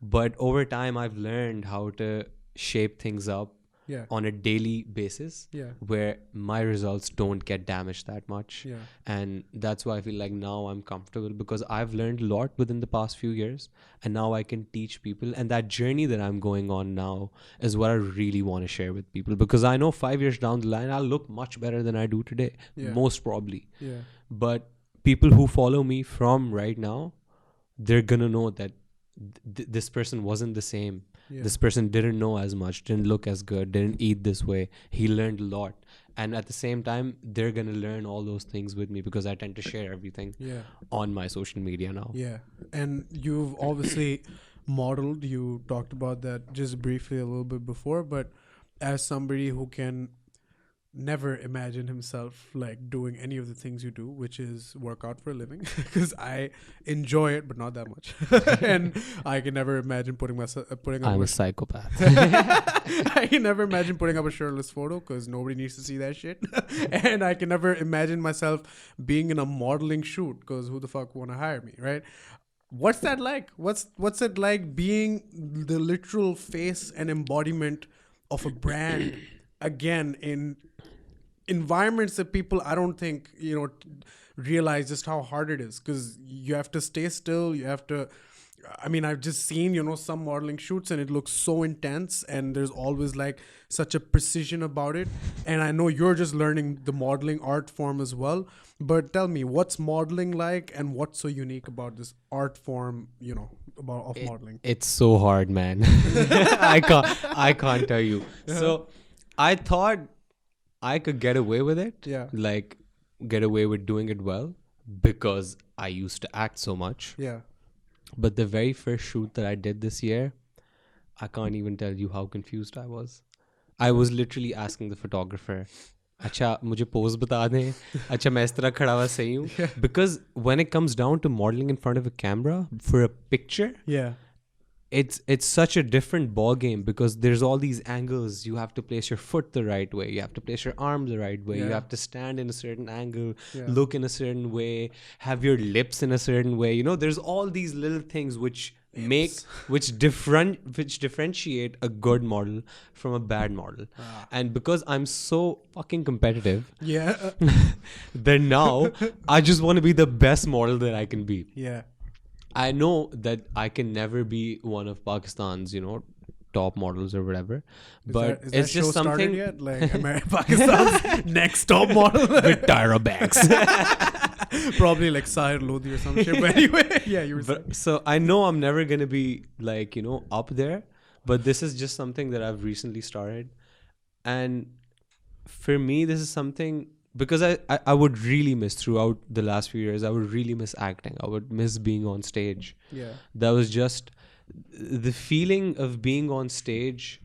But over time, I've learned how to shape things up Yeah. on a daily basis Yeah. where my results don't get damaged that much. Yeah. And that's why I feel like now I'm comfortable, because I've learned a lot within the past few years, and now I can teach people. And that journey that I'm going on now is what I really want to share with people, because I know 5 years down the line, I'll look much better than I do today, Yeah. most probably. Yeah. But people who follow me from right now, they're going to know that this person wasn't the same. Yeah. This person didn't know as much, didn't look as good, didn't eat this way. He learned a lot. And at the same time, they're going to learn all those things with me, because I tend to share everything Yeah. on my social media now. Yeah. And you've obviously modeled, you talked about that just briefly a little bit before, but as somebody who can never imagine himself like doing any of the things you do, which is work out for a living, because I enjoy it, but not that much. And I can never imagine putting up I'm a psychopath. I can never imagine putting up a shirtless photo, because nobody needs to see that shit. And I can never imagine myself being in a modeling shoot, because who the fuck want to hire me, right? What's that like? What's it like being the literal face and embodiment of a brand, again, in environments that people, I don't think, realize just how hard it is, because you have to stay still. You have to, I mean, I've just seen, some modeling shoots, and it looks so intense, and there's always like such a precision about it. And I know you're just learning the modeling art form as well, but tell me, what's modeling like, and what's so unique about this art form, of modeling? It's so hard, man. I can't tell you. Yeah. So I thought I could get away with it. Yeah. Like, get away with doing it well, because I used to act so much. Yeah. But the very first shoot that I did this year, I can't even tell you how confused I was. I was literally asking the photographer, अच्छा मुझे pose बता दें, अच्छा मैं इस तरह खड़ा हुआ सही हूँ. Because when it comes down to modeling in front of a camera for a picture, Yeah. it's such a different ball game, because there's all these angles. You have to place your foot the right way, you have to place your arm the right way, you Yeah. have to stand in a certain angle, Yeah. look in a certain way, have your lips in a certain way. There's all these little things which differentiate a good model from a bad model. And because I'm so fucking competitive, Yeah. then now I just want to be the best model that I can be. Yeah. I know that I can never be one of Pakistan's, top models or whatever. Is But that it's show just started something yet? Like Pakistan's next top model? with Tyra Banks. Probably like Sahir Lodi or some shit. But anyway, yeah, you were saying. But so I know I'm never gonna be like, up there, but this is just something that I've recently started. And for me, this is something because I would really miss throughout the last few years, I would really miss acting. I would miss being on stage. Yeah. That was just the feeling of being on stage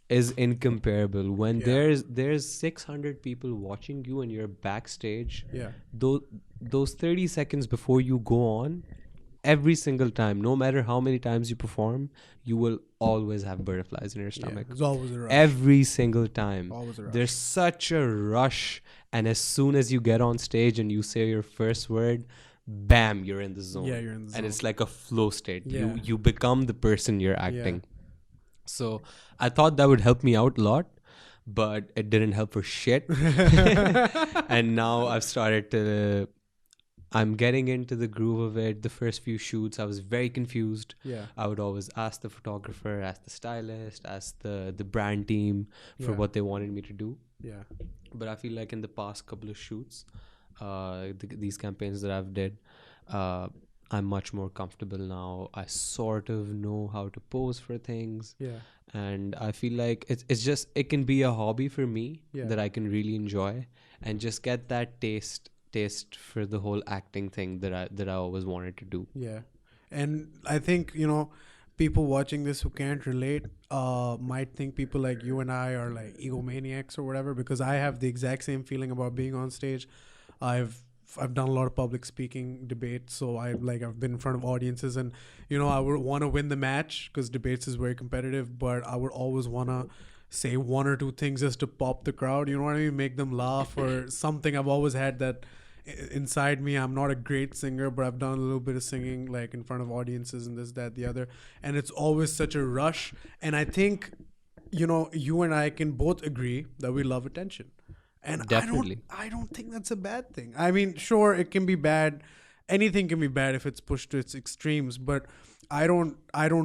is incomparable. When Yeah. there's 600 people watching you and you're backstage, Yeah. those 30 seconds before you go on, every single time, no matter how many times you perform, you will always have butterflies in your Yeah. stomach. It's always a rush. Every single time. Always a rush. There's such a rush. And as soon as you get on stage and you say your first word, bam, you're in the zone. Yeah, you're in the zone. And it's like a flow state. Yeah. You become the person you're acting. So I thought that would help me out a lot, but it didn't help for shit. And now I'm getting into the groove of it. The first few shoots, I was very confused. Yeah. I would always ask the photographer, ask the stylist, ask the brand team for Yeah. what they wanted me to do. Yeah. But I feel like in the past couple of shoots, these campaigns that I've did, I'm much more comfortable now. I sort of know how to pose for things. Yeah. And I feel like it's just, it can be a hobby for me Yeah. that I can really enjoy and just get that taste for the whole acting thing that I always wanted to do. Yeah. And I think, people watching this who can't relate might think people like you and I are like egomaniacs or whatever, because I have the exact same feeling about being on stage. I've done a lot of public speaking debates, so I've been in front of audiences, and I would want to win the match because debates is very competitive, but I would always want to say one or two things just to pop the crowd, you know what I mean, make them laugh or something. I've always had that inside me. I'm not a great singer, but I've done a little bit of singing like in front of audiences and this, that, the other, and it's always such a rush. And I think you and I can both agree that we love attention, and Definitely. I don't think that's a bad thing. I mean, sure, it can be bad. Anything can be bad if it's pushed to its extremes, but I don't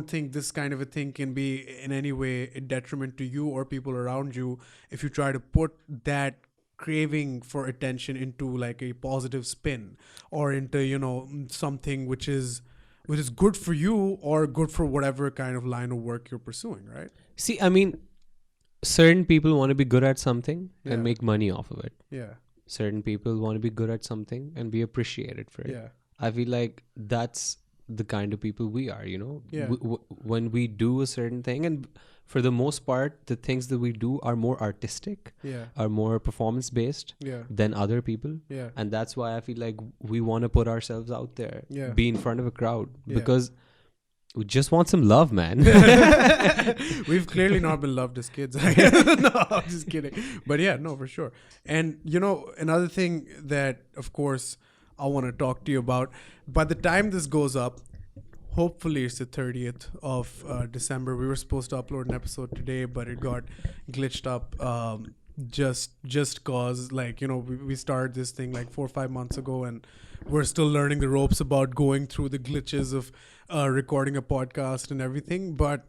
think this kind of a thing can be in any way a detriment to you or people around you if you try to put that craving for attention into like a positive spin or into something which is good for you or good for whatever kind of line of work you're pursuing, right? See, I mean, certain people want to be good at something Yeah. and make money off of it. Yeah. Certain people want to be good at something and be appreciated for it. Yeah. I feel like that's the kind of people we are, Yeah. When we do a certain thing, and for the most part, the things that we do are more artistic, Yeah. are more performance based Yeah. than other people. Yeah. And that's why I feel like we want to put ourselves out there, Yeah. be in front of a crowd, Yeah. because we just want some love, man. We've clearly not been loved as kids. No, I'm just kidding. But yeah, no, for sure. And another thing that, of course, I want to talk to you about, by the time this goes up, hopefully it's the 30th of December. We were supposed to upload an episode today, but it got glitched up just cause we started this thing like 4 or 5 months ago, and we're still learning the ropes about going through the glitches of recording a podcast and everything. But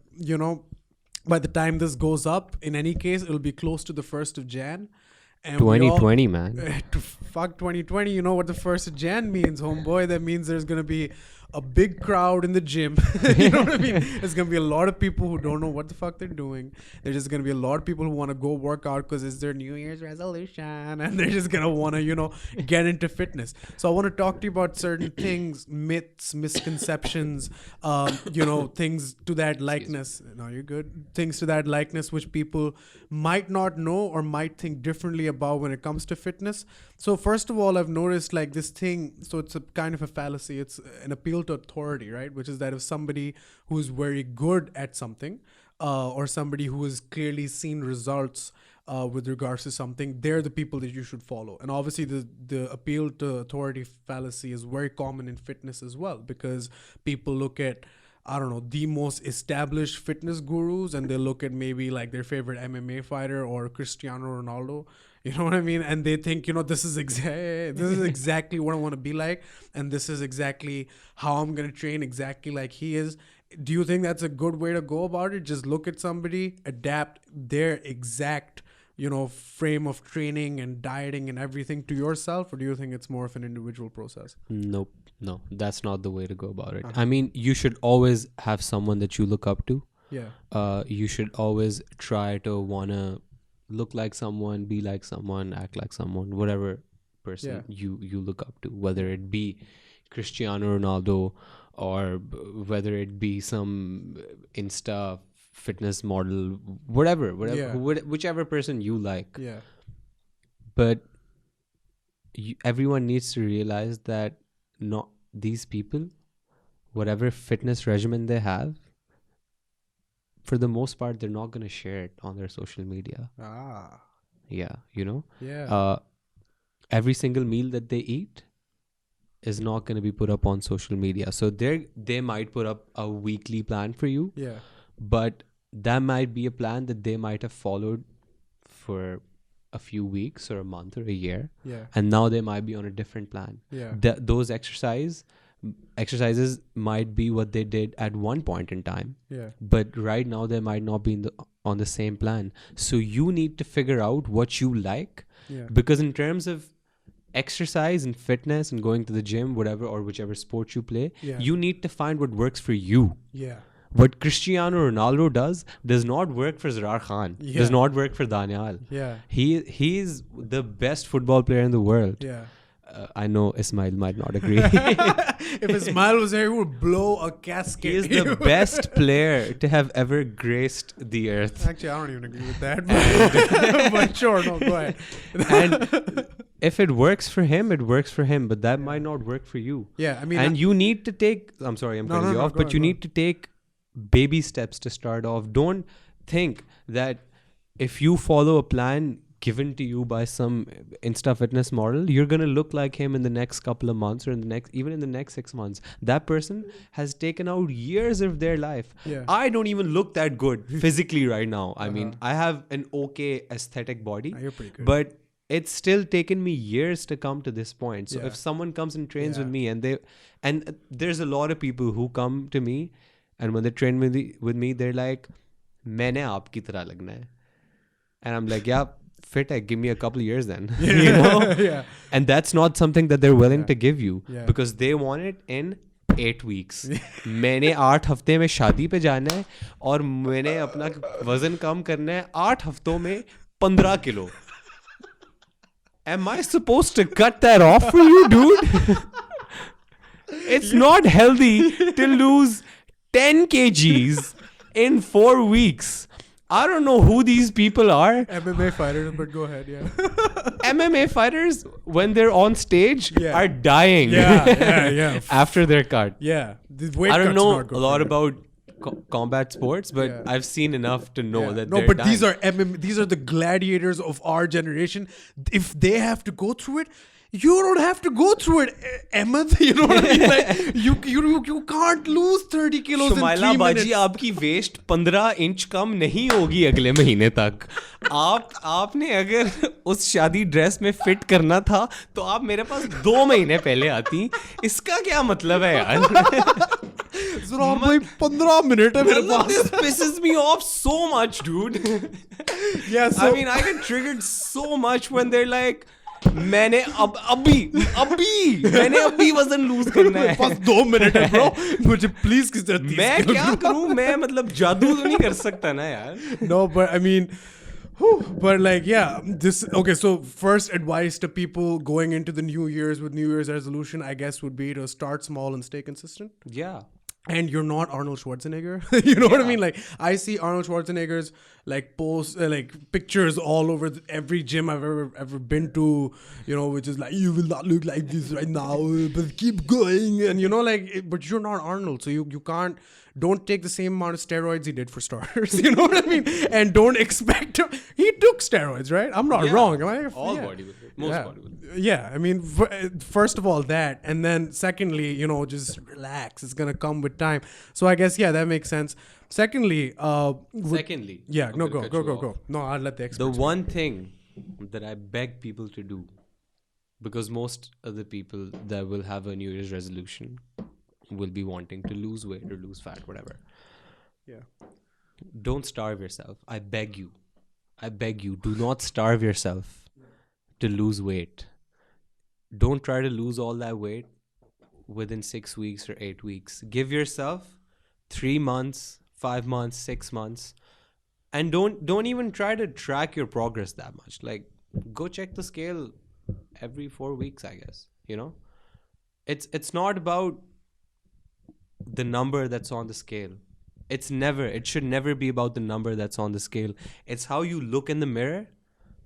by the time this goes up, in any case, it'll be close to the 1st of Jan. And 2020, man. Fuck 2020. You know what the 1st of Jan means, homeboy? That means there's going to be a big crowd in the gym. You know what I mean? There's going to be a lot of people who don't know what the fuck they're doing. There's just going to be a lot of people who want to go work out because it's their New Year's resolution, and they're just going to want to, get into fitness. So I want to talk to you about certain things, myths, misconceptions, things to that likeness. No, you're good. Things to that likeness which people might not know or might think differently about when it comes to fitness. So first of all, I've noticed like this thing, so it's a kind of a fallacy. It's an appeal to authority, right? Which is that if somebody who's very good at something or somebody who has clearly seen results with regards to something, they're the people that you should follow. And obviously the appeal to authority fallacy is very common in fitness as well, because people look at, I don't know, the most established fitness gurus, and they look at maybe like their favorite MMA fighter or Cristiano Ronaldo, you know what I mean? And they think, this is exactly what I want to be like, and this is exactly how I'm going to train exactly like he is. do you think that's a good way to go about it? Just look at somebody, adapt their exact, frame of training and dieting and everything to yourself, or do you think it's more of an individual process? Nope. No, that's not the way to go about it. I mean, you should always have someone that you look up to. Yeah. You should always try to wanna look like someone, be like someone, act like someone, whatever person you look up to, whether it be Cristiano Ronaldo or whether it be some Insta fitness model, whatever, whichever person you like. Yeah. But everyone needs to realize that not these people, whatever fitness regimen they have, for the most part, they're not going to share it on their social media. Yeah, Yeah. Every single meal that they eat is not going to be put up on social media. So they might put up a weekly plan for you. Yeah. But that might be a plan that they might have followed for a few weeks or a month or a year. Yeah. And now they might be on a different plan. Yeah. Those exercises might be what they did at one point in time. Yeah. But right now they might not be on the same plan. So you need to figure out what you like. Yeah. Because in terms of exercise and fitness and going to the gym, whatever, or whichever sport you play, you need to find what works for you. Yeah. What Cristiano Ronaldo does not work for Zarrar Khan, does not work for Daniel. Yeah. He is the best football player in the world. Yeah. I know Ismail might not agree. If Ismail was there, he would blow a casket. He is the best player to have ever graced the earth. Actually, I don't even agree with that. But sure, no, go ahead. And if it works for him, it works for him. But that might not work for you. Yeah, I mean... And you need to take... I'm sorry, I'm cutting you off. But you need to take baby steps to start off. Don't think that if you follow a plan given to you by some Insta fitness model, you're going to look like him in the next couple of months or even in the next 6 months. That person has taken out years of their life. Yeah. I don't even look that good physically right now. I mean, I have an okay aesthetic body, You're pretty good. but it's still taken me years to come to this point. So if someone comes and trains with me and there's a lot of people who come to me and when they train with me, they're like, "Maine aapki tarah lagna hai." And I'm like, yeah, fit hai, give me a couple of years then. You know? Yeah. And that's not something that they're willing to give you because they want it in 8 weeks. मैंने 8 हफ्ते में शादी पे जाना है और मैंने अपना वजन कम करना है 8 हफ्तों में 15 kilo. Am I supposed to cut that off for you, dude? It's not healthy to lose 10 kgs in 4 weeks. I don't know who these people are. MMA fighters, but go ahead, yeah. MMA fighters, when they're on stage, are dying Yeah. after their cut. Yeah. The weight I don't cut's know not good a lot for you. about combat sports, but I've seen enough to know that no, they're but dying. these are these are the gladiators of our generation. If they have to go through it, you don't have to go through it, Ahmed. You know what I mean? Like you can't lose 30 kilos in 3 Shumaila minutes. बाजी आपकी waste 15 inch कम नहीं होगी अगले महीने तक. आपने अगर उस शादी ड्रेस में फिट करना था तो आप मेरे पास 2 महीने पहले आती. इसका क्या मतलब है यार? Zarrar bhai, 15 minutes है मेरे पास. This pisses me off so much, dude. Yeah, so I mean, I get triggered so much when they're like, मैंने अभी वजन लूज करना है. बस 2 मिनट है bro. मुझे प्लीज किस तरह मैं क्या करूं? मैं मतलब जादू तो नहीं कर सकता ना यार. No, but I mean, but like, yeah, okay, so first advice to people going into the New Year's with New Year's resolution, I guess, would be to start small and stay consistent. Yeah. And you're not Arnold Schwarzenegger. You know what I mean? Like, I see Arnold Schwarzenegger's like posts, like pictures all over every gym I've ever been to, you know, which is like, you will not look like this right now, but keep going. And you know, like, but you're not Arnold, so you can't, don't take the same amount of steroids he did for starters. You know what I mean? And don't expect him. He took steroids, right? I'm not wrong. Am I? All bodybuilders. Most bodybuilders. Yeah, I mean, first of all that, and then secondly, you know, just relax. It's gonna come with time. So I guess that makes sense. Secondly, yeah, no, go. No, I'll let the experts. The one thing that I beg people to do, because most of the people that will have a New Year's resolution will be wanting to lose weight or lose fat, whatever. Yeah. Don't starve yourself. I beg you. I beg you, do not starve yourself to lose weight. Don't try to lose all that weight within 6 weeks or 8 weeks. Give yourself 3 months, 5 months, 6 months, and don't even try to track your progress that much. Like, go check the scale every 4 weeks, I guess. You know, it's not about the number that's on the scale. It should never be about the number that's on the scale. It's how you look in the mirror,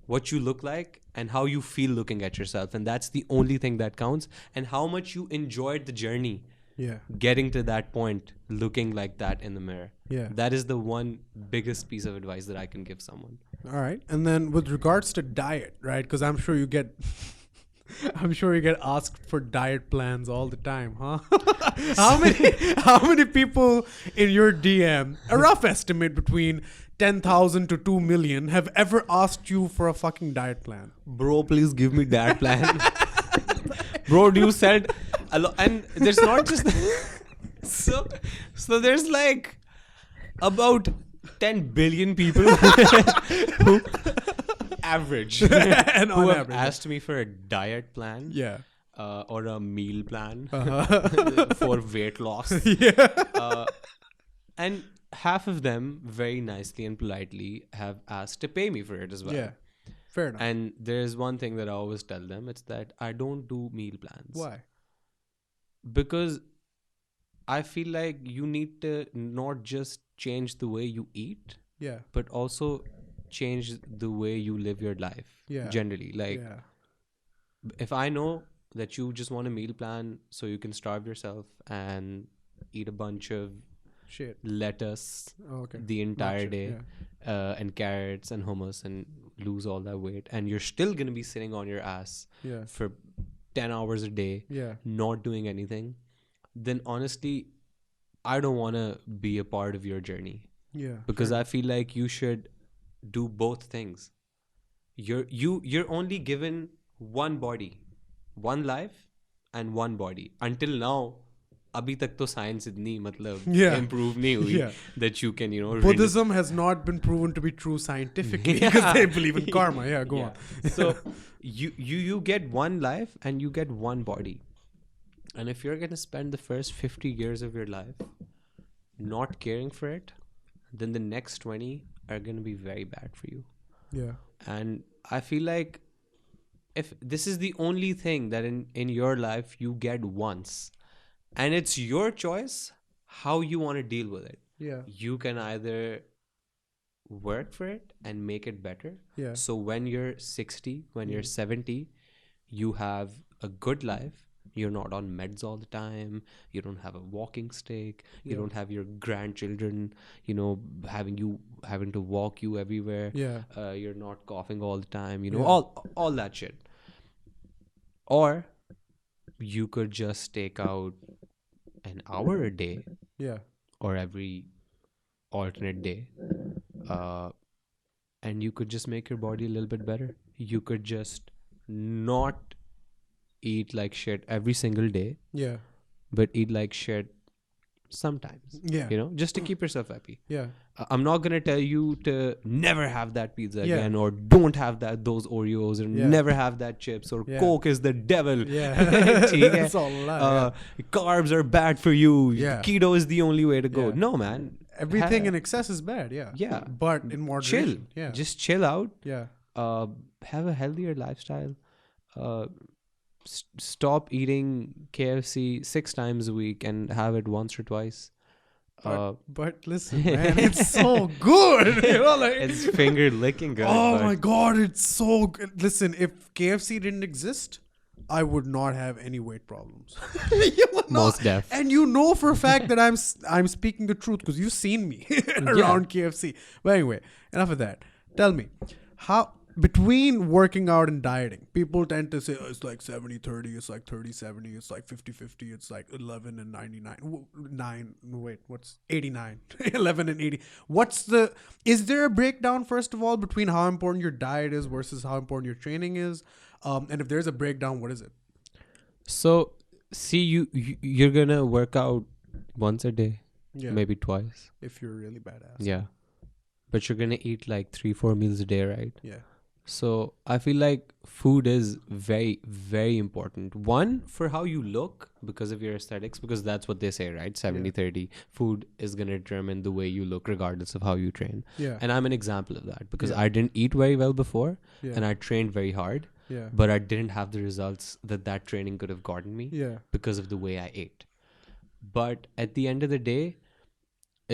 what you look like, and how you feel looking at yourself. And that's the only thing that counts. And how much you enjoyed the journey Yeah. getting to that point, looking like that in the mirror. Yeah. That is the one biggest piece of advice that I can give someone. All right. And then with regards to diet, right? Because I'm sure you get asked for diet plans all the time, huh? How many people in your DM, a rough estimate between 10,000 to 2 million, have ever asked you for a fucking diet plan? Bro, please give me that plan. Bro, you said a lot, and there's not just so there's like about 10 billion people who average And who on have average, asked me for a diet plan, yeah. or a meal plan Uh-huh. for weight loss. Yeah. And half of them very nicely and politely have asked to pay me for it as well. Yeah. Fair enough. And there's one thing that I always tell them, it's that I don't do meal plans. Why? Because I feel like you need to not just change the way you eat, Yeah. but also change the way you live your life. Yeah. Generally, like, Yeah. if I know that you just want a meal plan so you can starve yourself and eat a bunch of Shit. lettuce Oh, okay. the entire Not day, shit, yeah. and carrots and hummus, and lose all that weight, and you're still going to be sitting on your ass Yeah. for 10 hours a day, Yeah. not doing anything, then honestly, I don't want to be a part of your journey, Yeah. because I feel like you should do both things. You're only given one body, one life, and one body. Until now, abhi tak to science idni Yeah. improve nahi hui Yeah. that you can, Buddhism has not been proven to be true scientifically because they believe in karma. Yeah, go on. So you get one life and you get one body. And if you're going to spend the first 50 years of your life not caring for it, then the next 20 are going to be very bad for you. Yeah. And I feel like if this is the only thing that in your life you get once, and it's your choice how you want to deal with it. Yeah. You can either work for it and make it better. Yeah. So when you're 60, when you're 70, you have a good life. You're not on meds all the time. You don't have a walking stick. You don't have your grandchildren, having to walk you everywhere. Yeah. You're not coughing all the time. All that shit. Or you could just take out an hour a day, Yeah. or every alternate day, and you could just make your body a little bit better. You could just not eat like shit every single day, Yeah. but eat like shit sometimes. Yeah. Just to keep yourself happy. Yeah. I'm not gonna tell you to never have that pizza Yeah. again, or don't have those Oreos, or Yeah. never have that chips, or Yeah. Coke is the devil. Yeah. ठीक है? It's all a lie. Carbs are bad for you. Yeah. Keto is the only way to go. Yeah. No, man. Everything in excess is bad. Yeah. Yeah. But in Chill. moderation. Yeah. Just chill out. Yeah. Have a healthier lifestyle. Stop eating KFC 6 times a week and have it once or twice. But listen, man, it's so good. It's finger licking good. Oh but my God, it's so good. Listen, if KFC didn't exist, I would not have any weight problems. You would not. Most def. And for a fact that I'm speaking the truth because you've seen me around KFC. But anyway, enough of that. Tell me, how between working out and dieting, people tend to say, oh, it's like 70-30, it's like 30-70, it's like 50-50, it's like 11 and 99. 89. 11 and 80. Is there a breakdown, first of all, between how important your diet is versus how important your training is? And if there's a breakdown, what is it? So See, you're gonna work out once a day, Yeah. maybe twice. If you're really badass. Yeah. But you're gonna eat like 3-4 meals a day, right? Yeah. So I feel like food is very, very important. One, for how you look because of your aesthetics, because that's what they say, right? 70-30. Food is going to determine the way you look regardless of how you train. Yeah. And I'm an example of that because Yeah. I didn't eat very well before Yeah. and I trained very hard, Yeah. but I didn't have the results that training could have gotten me Yeah. because of the way I ate. But at the end of the day,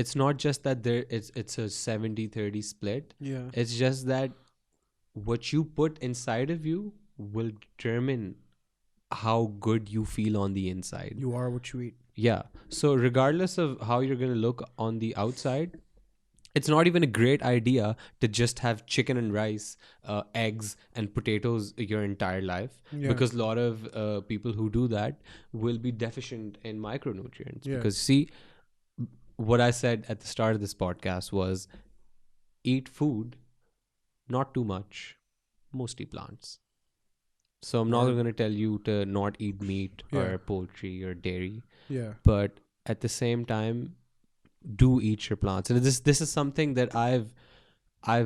it's not just that it's a 70-30 split. Yeah. It's just that what you put inside of you will determine how good you feel on the inside. You are what you eat. Yeah. So regardless of how you're going to look on the outside, it's not even a great idea to just have chicken and rice, eggs and potatoes your entire life. Yeah. Because a lot of people who do that will be deficient in micronutrients. Yeah. Because see, what I said at the start of this podcast was eat food, not too much, mostly plants. So I'm not Word. going to tell you to not eat meat Yeah. or poultry or dairy, Yeah. but at the same time, do eat your plants. And this is something that I've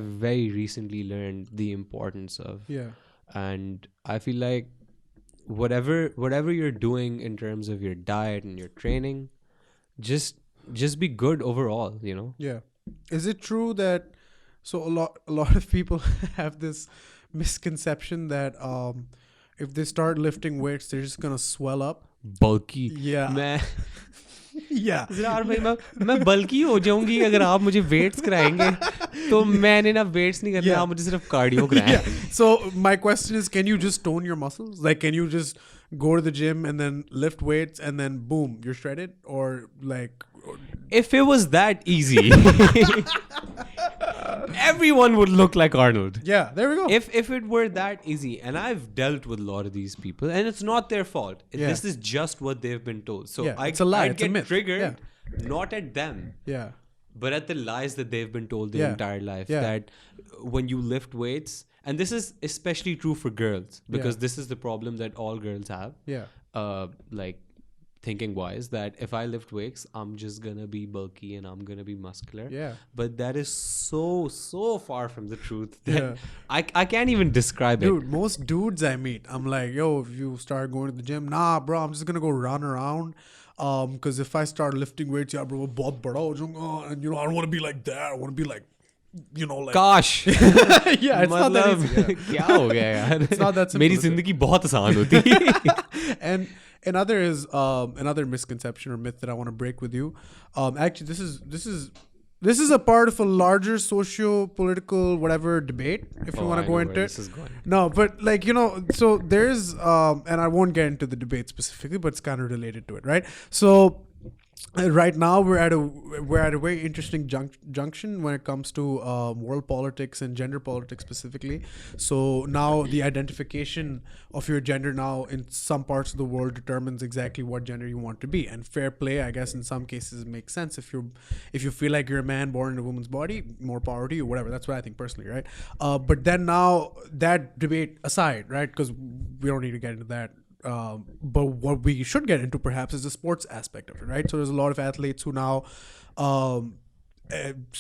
very recently learned the importance of. Yeah. And I feel like whatever you're doing in terms of your diet and your training, just be good overall, you know? Yeah. Is it true that so a lot of people have this misconception that if they start lifting weights they're just gonna swell up? Bulky. Yeah. मैं Yeah. Zarar भाई मैं बल्कि हो जाऊंगी अगर आप मुझे weights कराएंगे तो मैंने ना वेट्स नहीं करने Yeah. आप मुझे सिर्फ कार्डियो कराएं. Yeah. So my question is, can you just tone your muscles? Like, can you just go to the gym and then lift weights and then boom, you're shredded? Or like, If it was that easy, everyone would look like Arnold. yeah, there we go. If it were that easy, and I've dealt with a lot of these people, and it's not their fault. Yeah. This is just what they've been told. So Yeah, it's a lie, I'd it's a get myth. triggered, not at them, Yeah. but at the lies that they've been told their Yeah. entire life. Yeah. That when you lift weights, and this is especially true for girls, because Yeah. this is the problem that all girls have. Yeah. Like thinking wise, that if I lift weights, I'm just gonna be bulky and I'm gonna be muscular. Yeah. But that is so far from the truth that Yeah. I can't even describe it. Dude, most dudes I meet, I'm like, yo, if you start going to the gym, nah, bro, I'm just gonna go run around. Because if I start lifting weights, yeah, bro, बहुत बड़ा हो जाऊंगा, and I don't want to be like that. I want to be like, like. Gosh. Yeah, it's not that मतलब, easy. Yeah. क्या हो गया यार? It's not that simple, मेरी is it? जिंदगी बहुत आसान होती. And another is another misconception or myth that I want to break with you. Actually, this is a part of a larger socio-political whatever debate. If you want to go into it, this is going. no, but like so there's and I won't get into the debate specifically, but it's kind of related to it, right? So. Right now we're at a very interesting junction when it comes to world politics and gender politics specifically. So now the identification of your gender now in some parts of the world determines exactly what gender you want to be. And fair play, I guess, in some cases it makes sense. If you feel like you're a man born in a woman's body, more power to you, whatever. That's what I think personally, right? But then now that debate aside, right? Because we don't need to get into that. But what we should get into perhaps is the sports aspect of it, right? So there's a lot of athletes who now,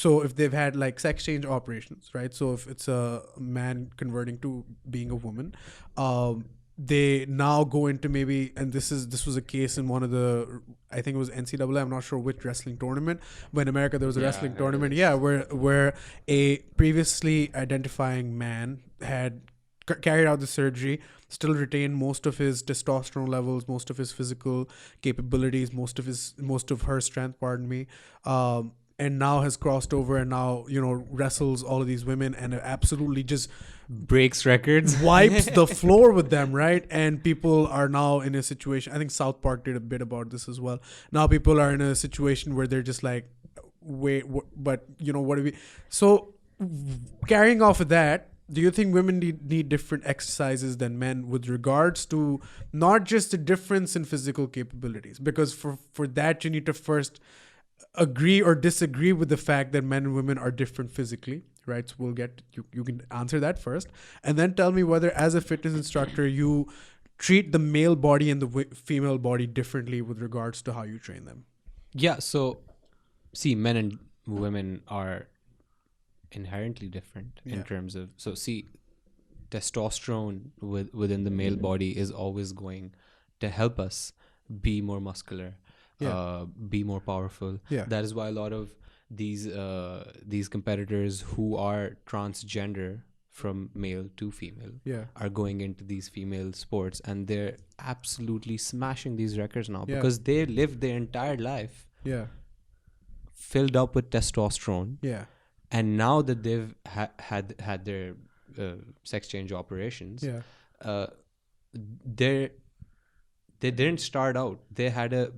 so if they've had like sex change operations, right? So if it's a man converting to being a woman, they now go into maybe, and this was a case in one of the, I think it was NCAA, I'm not sure which wrestling tournament, but in America there was a wrestling tournament, where a previously identifying man had carried out the surgery, still retained most of his testosterone levels, most of his physical capabilities, most of her strength, pardon me, and now has crossed over and now wrestles all of these women and absolutely just Breaks records. wipes the floor with them, right? And people are now in a situation, I think South Park did a bit about this as well. Now people are in a situation where they're just like, wait, but what do we? So carrying off of that, do you think women need different exercises than men with regards to not just the difference in physical capabilities? Because for that you need to first agree or disagree with the fact that men and women are different physically, right? So we'll get you can answer that first, and then tell me whether as a fitness instructor you treat the male body and the female body differently with regards to how you train them? Yeah. So, see, men and women are inherently different in terms of. So, see, testosterone within the male body is always going to help us be more muscular, be more powerful. Yeah. That is why a lot of these competitors who are transgender from male to female are going into these female sports, and they're absolutely smashing these records now because they lived their entire life filled up with testosterone. Yeah. And now that they've had their sex change operations, they didn't start out. They had a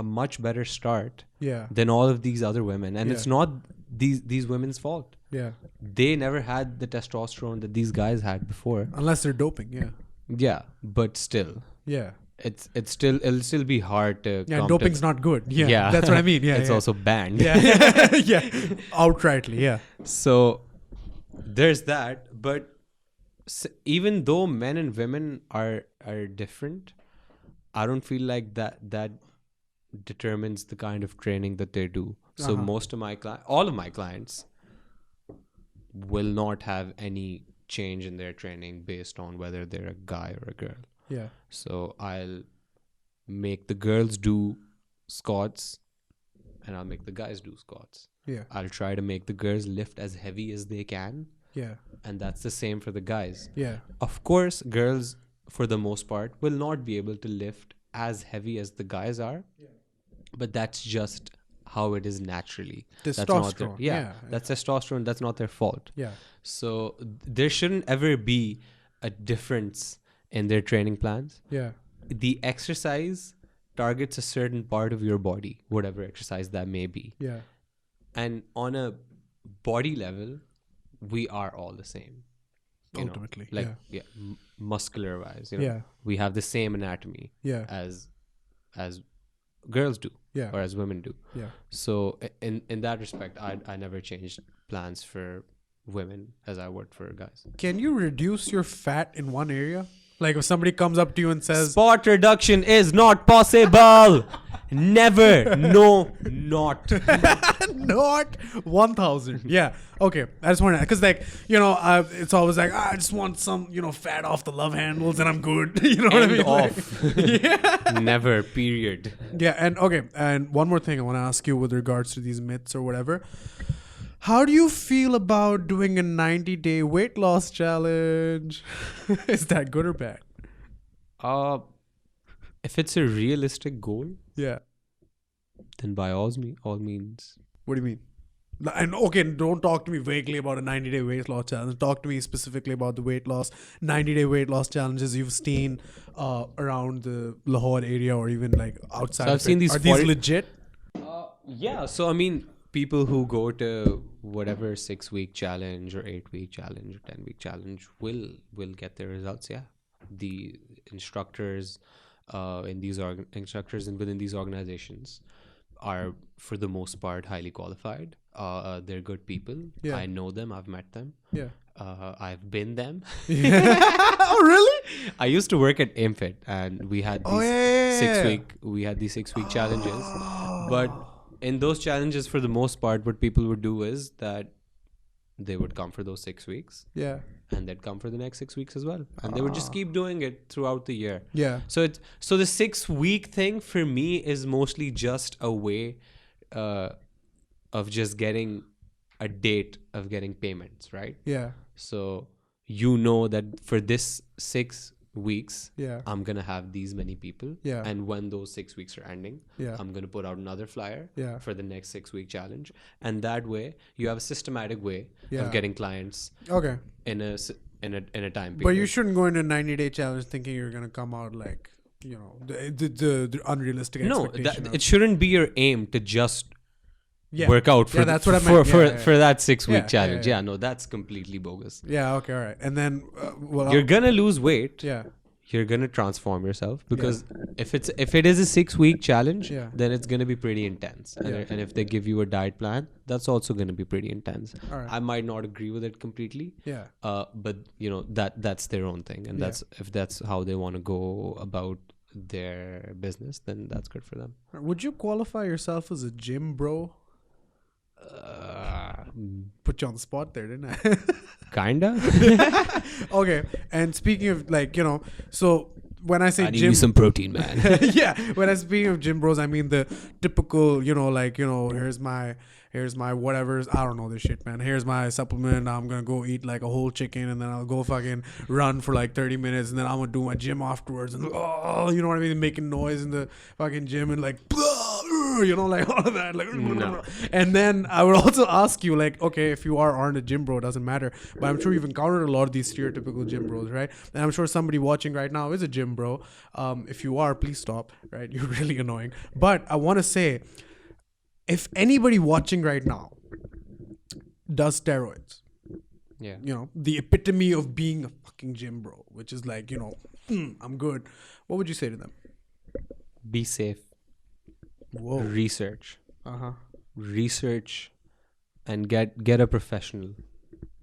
much better start than all of these other women, and it's not these women's fault. Yeah. They never had the testosterone that these guys had before, Unless they're doping. Yeah. Yeah, but still, Yeah. it'll still be hard to. Yeah. Doping's not good. Yeah. Yeah. That's what I mean. Yeah. It's also banned. Yeah. Yeah. Outrightly. Yeah. So there's that, but even though men and women are different, I don't feel like that determines the kind of training that they do. So most of all of my clients will not have any change in their training based on whether they're a guy or a girl. Yeah. So I'll make the girls do squats and I'll make the guys do squats. Yeah. I'll try to make the girls lift as heavy as they can. Yeah. And that's the same for the guys. Yeah. Of course, girls, for the most part, will not be able to lift as heavy as the guys are. Yeah. But that's just how it is naturally. Testosterone. That's testosterone. That's not their fault. Yeah. So there shouldn't ever be a difference in their training plans. Yeah. The exercise targets a certain part of your body, whatever exercise that may be. Yeah. And on a body level, we are all the same. Ultimately. Muscular wise, Yeah. we have the same anatomy as girls do, or as women do. Yeah. So in that respect, I never changed plans for women as I would for guys. Can you reduce your fat in one area? Like if somebody comes up to you and says, spot reduction is not possible. Never. No, not. not 1,000. Yeah. Okay. I just want to, because it's always like, I just want some, fat off the love handles and I'm good. You know what I mean? Off. Yeah. Never. Period. Yeah. And okay. And one more thing I want to ask you with regards to these myths or whatever. How do you feel about doing a 90-day weight loss challenge? Is that good or bad? If it's a realistic goal, yeah, then by all means. What do you mean? And okay, don't talk to me vaguely about a 90-day weight loss challenge. Talk to me specifically about the 90-day weight loss challenges you've seen around the Lahore area or even like outside. So I've seen these. Are these legit? Yeah. So I mean, people who go to whatever 6-week challenge or 8-week challenge or 10-week challenge will get their results. Yeah, the instructors within these organizations are for the most part highly qualified. They're good people. Yeah. I know them. I've met them. Yeah. I've been them. Oh really? I used to work at AimFit and we had these 6-week challenges, but in those challenges, for the most part, what people would do is that they would come for those 6 weeks. Yeah. And they'd come for the next 6 weeks as well. And they would just keep doing it throughout the year. Yeah. So the 6-week thing for me is mostly just a way of just getting a date of getting payments, right? Yeah. So that for this 6 weeks, I'm going to have these many people. Yeah. And when those 6 weeks are ending, I'm going to put out another flyer for the next 6-week challenge. And that way, you have a systematic way of getting clients in a time period. But you shouldn't go into a 90-day challenge thinking you're going to come out like, the unrealistic expectation. No, it shouldn't be your aim to just work out for that's what I meant. For that 6-week challenge. Yeah, no, that's completely bogus. Yeah, okay, all right. And then you're gonna lose weight. Yeah. you're gonna transform yourself, because if it is a 6-week challenge, Yeah. then it's gonna be pretty intense. And, Yeah. and if they give you a diet plan, that's also gonna be pretty intense. All right. I might not agree with it completely, Yeah. but you know, that's their own thing, and Yeah. that's how they want to go about their business, then that's good for them. Would you qualify yourself as a gym bro? Put you on the spot there, didn't I? Kinda. Okay. And speaking of, like, you know, so when I say I need gym, me some protein, man. yeah, when I speak of gym bros, I mean the typical, you know, like, you know, here's my whatever's, I don't know this shit, man. Here's my supplement. I'm gonna go eat like a whole chicken, and then I'll go fucking run for like 30 minutes, and then I'm gonna do my gym afterwards, and oh, you know what I mean, making noise in the fucking gym, and like, you know, like all of that, like. No. And then I would also ask you, like, okay, if you aren't a gym bro, it doesn't matter, but I'm sure you've encountered a lot of these stereotypical gym bros, right? And I'm sure somebody watching right now is a gym bro. If you are, please stop, right? You're really annoying. But I want to say, if anybody watching right now does steroids, Yeah. you know, the epitome of being a fucking gym bro, which is like, you know, I'm good, what would you say to them? Be safe. Whoa. Research and get a professional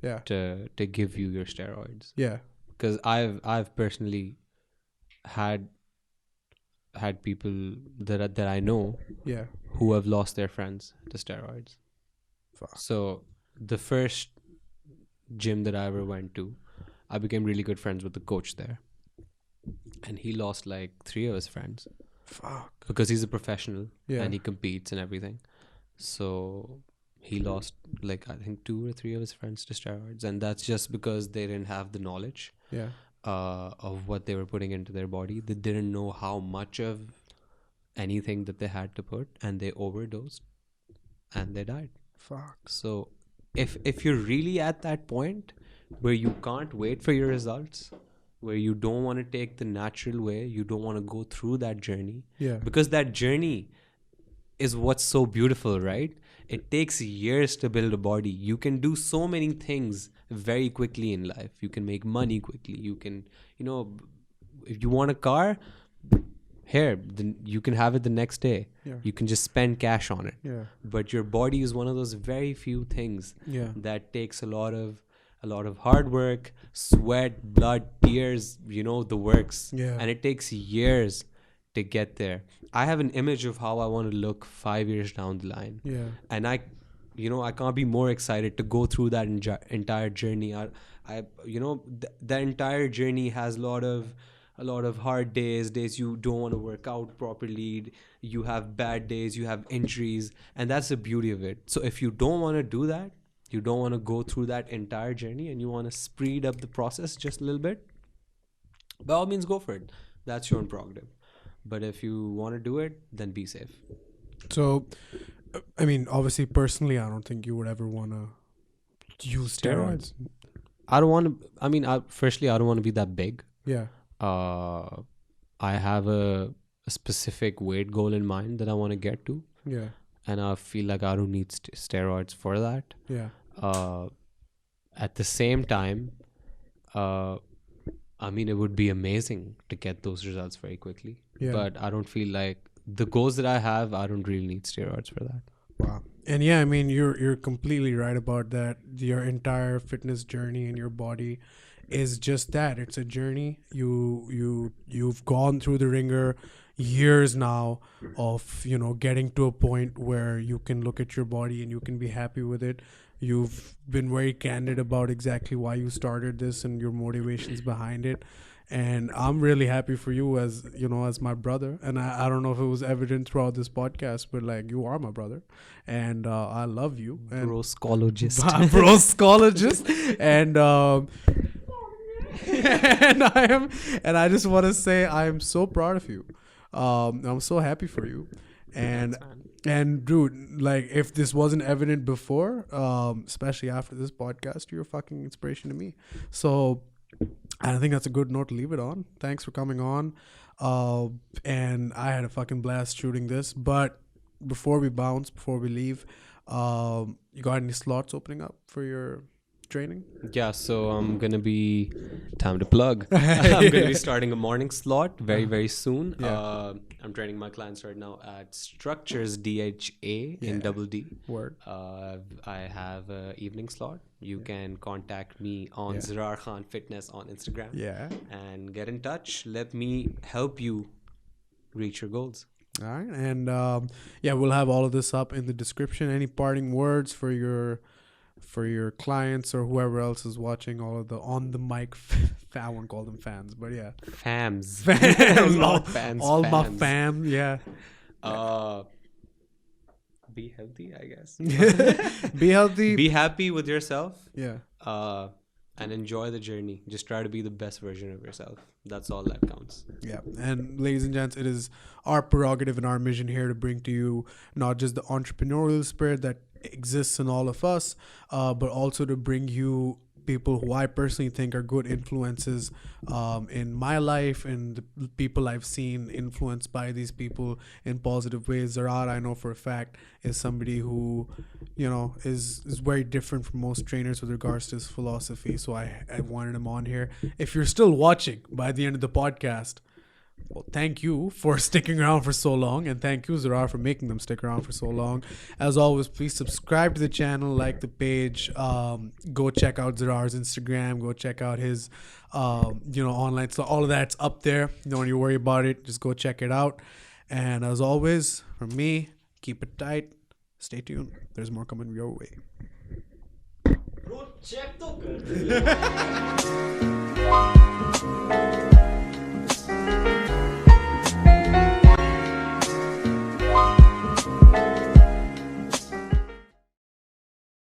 Yeah. to give you your steroids, Yeah. because I've personally had people that I know Yeah. who have lost their friends to steroids. Fuck. So the first gym that I ever went to, I became really good friends with the coach there, and he lost like 3 of his friends. Fuck. Because he's a professional, Yeah. and he competes and everything. So he lost like, I think, 2 or 3 of his friends to steroids, and that's just because they didn't have the knowledge Yeah. of what they were putting into their body. They didn't know how much of anything that they had to put, and they overdosed and they died. Fuck. So if you're really at that point where you can't wait for your results, where you don't want to take the natural way, you don't want to go through that journey, Yeah. because that journey is what's so beautiful, right? It takes years to build a body. You can do so many things very quickly in life. You can make money quickly. You can, you know, if you want a car, here, then you can have it the next day. Yeah. You can just spend cash on it. Yeah. But your body is one of those very few things Yeah. that takes a lot of hard work, sweat, blood, tears, you know, the works. Yeah. And it takes years to get there. I have an image of how I want to look 5 years down the line. Yeah. And I can't be more excited to go through that entire journey. That entire journey has a lot of hard days you don't want to work out properly, you have bad days, you have injuries, and that's the beauty of it. So if you don't want to do that, you don't want to go through that entire journey, and you want to speed up the process just a little bit, by all means go for it. That's your own prerogative. But if you want to do it, then be safe. So, I mean, obviously, personally, I don't think you would ever want to use steroids. I don't want to. I mean, firstly, I don't want to be that big. Yeah. I have a specific weight goal in mind that I want to get to. Yeah. And I feel like I don't need steroids for that. Yeah. At the same time, I mean, it would be amazing to get those results very quickly. Yeah. But I don't feel like the goals that I have, I don't really need steroids for that. Wow. And yeah, I mean, you're completely right about that. Your entire fitness journey in your body is just that. It's a journey. You've gone through the ringer years now of, you know, getting to a point where you can look at your body and you can be happy with it. You've been very candid about exactly why you started this and your motivations behind it. And I'm really happy for you, as you know, as my brother. And I don't know if it was evident throughout this podcast, but like, you are my brother, and I love you. And Broscologist. Broscologist. And and I just want to say I am so proud of you. I'm so happy for you. And dude, like, if this wasn't evident before, especially after this podcast, you're a fucking inspiration to me. So I think that's a good note to leave it on. Thanks for coming on. And I had a fucking blast shooting this. But before we leave, you got any slots opening up for your training? Yeah, so I'm gonna be time to plug. I'm gonna be starting a morning slot very soon. Yeah. I'm training my clients right now at Structures DHA in Yeah. Double D. Word. I have a evening slot. You can contact me on Yeah. Zarrar Khan Fitness on Instagram. Yeah. And get in touch. Let me help you reach your goals. All right. And yeah, we'll have all of this up in the description. Any parting words for your clients or whoever else is watching all of the on the mic I won't call them fans, but yeah. Fams. Fans. Not fans. All my fans. fam, yeah. Be healthy, I guess. Be healthy. Be happy with yourself. Yeah. And enjoy the journey. Just try to be the best version of yourself. That's all that counts. Yeah. And ladies and gents, it is our prerogative and our mission here to bring to you not just the entrepreneurial spirit that exists in all of us, but also to bring you people who I personally think are good influences in my life and the people I've seen influenced by these people in positive ways. Zarrar, I know for a fact, is somebody who, you know, is very different from most trainers with regards to his philosophy. So I wanted him on here. If you're still watching by the end of the podcast, well, thank you for sticking around for so long, and thank you, Zarrar, for making them stick around for so long. As always, please subscribe to the channel, like the page, go check out Zarrar's Instagram, go check out his, online. So all of that's up there. Don't need to worry about it. Just go check it out. And as always, from me, keep it tight. Stay tuned. There's more coming your way. Bro, check to kar.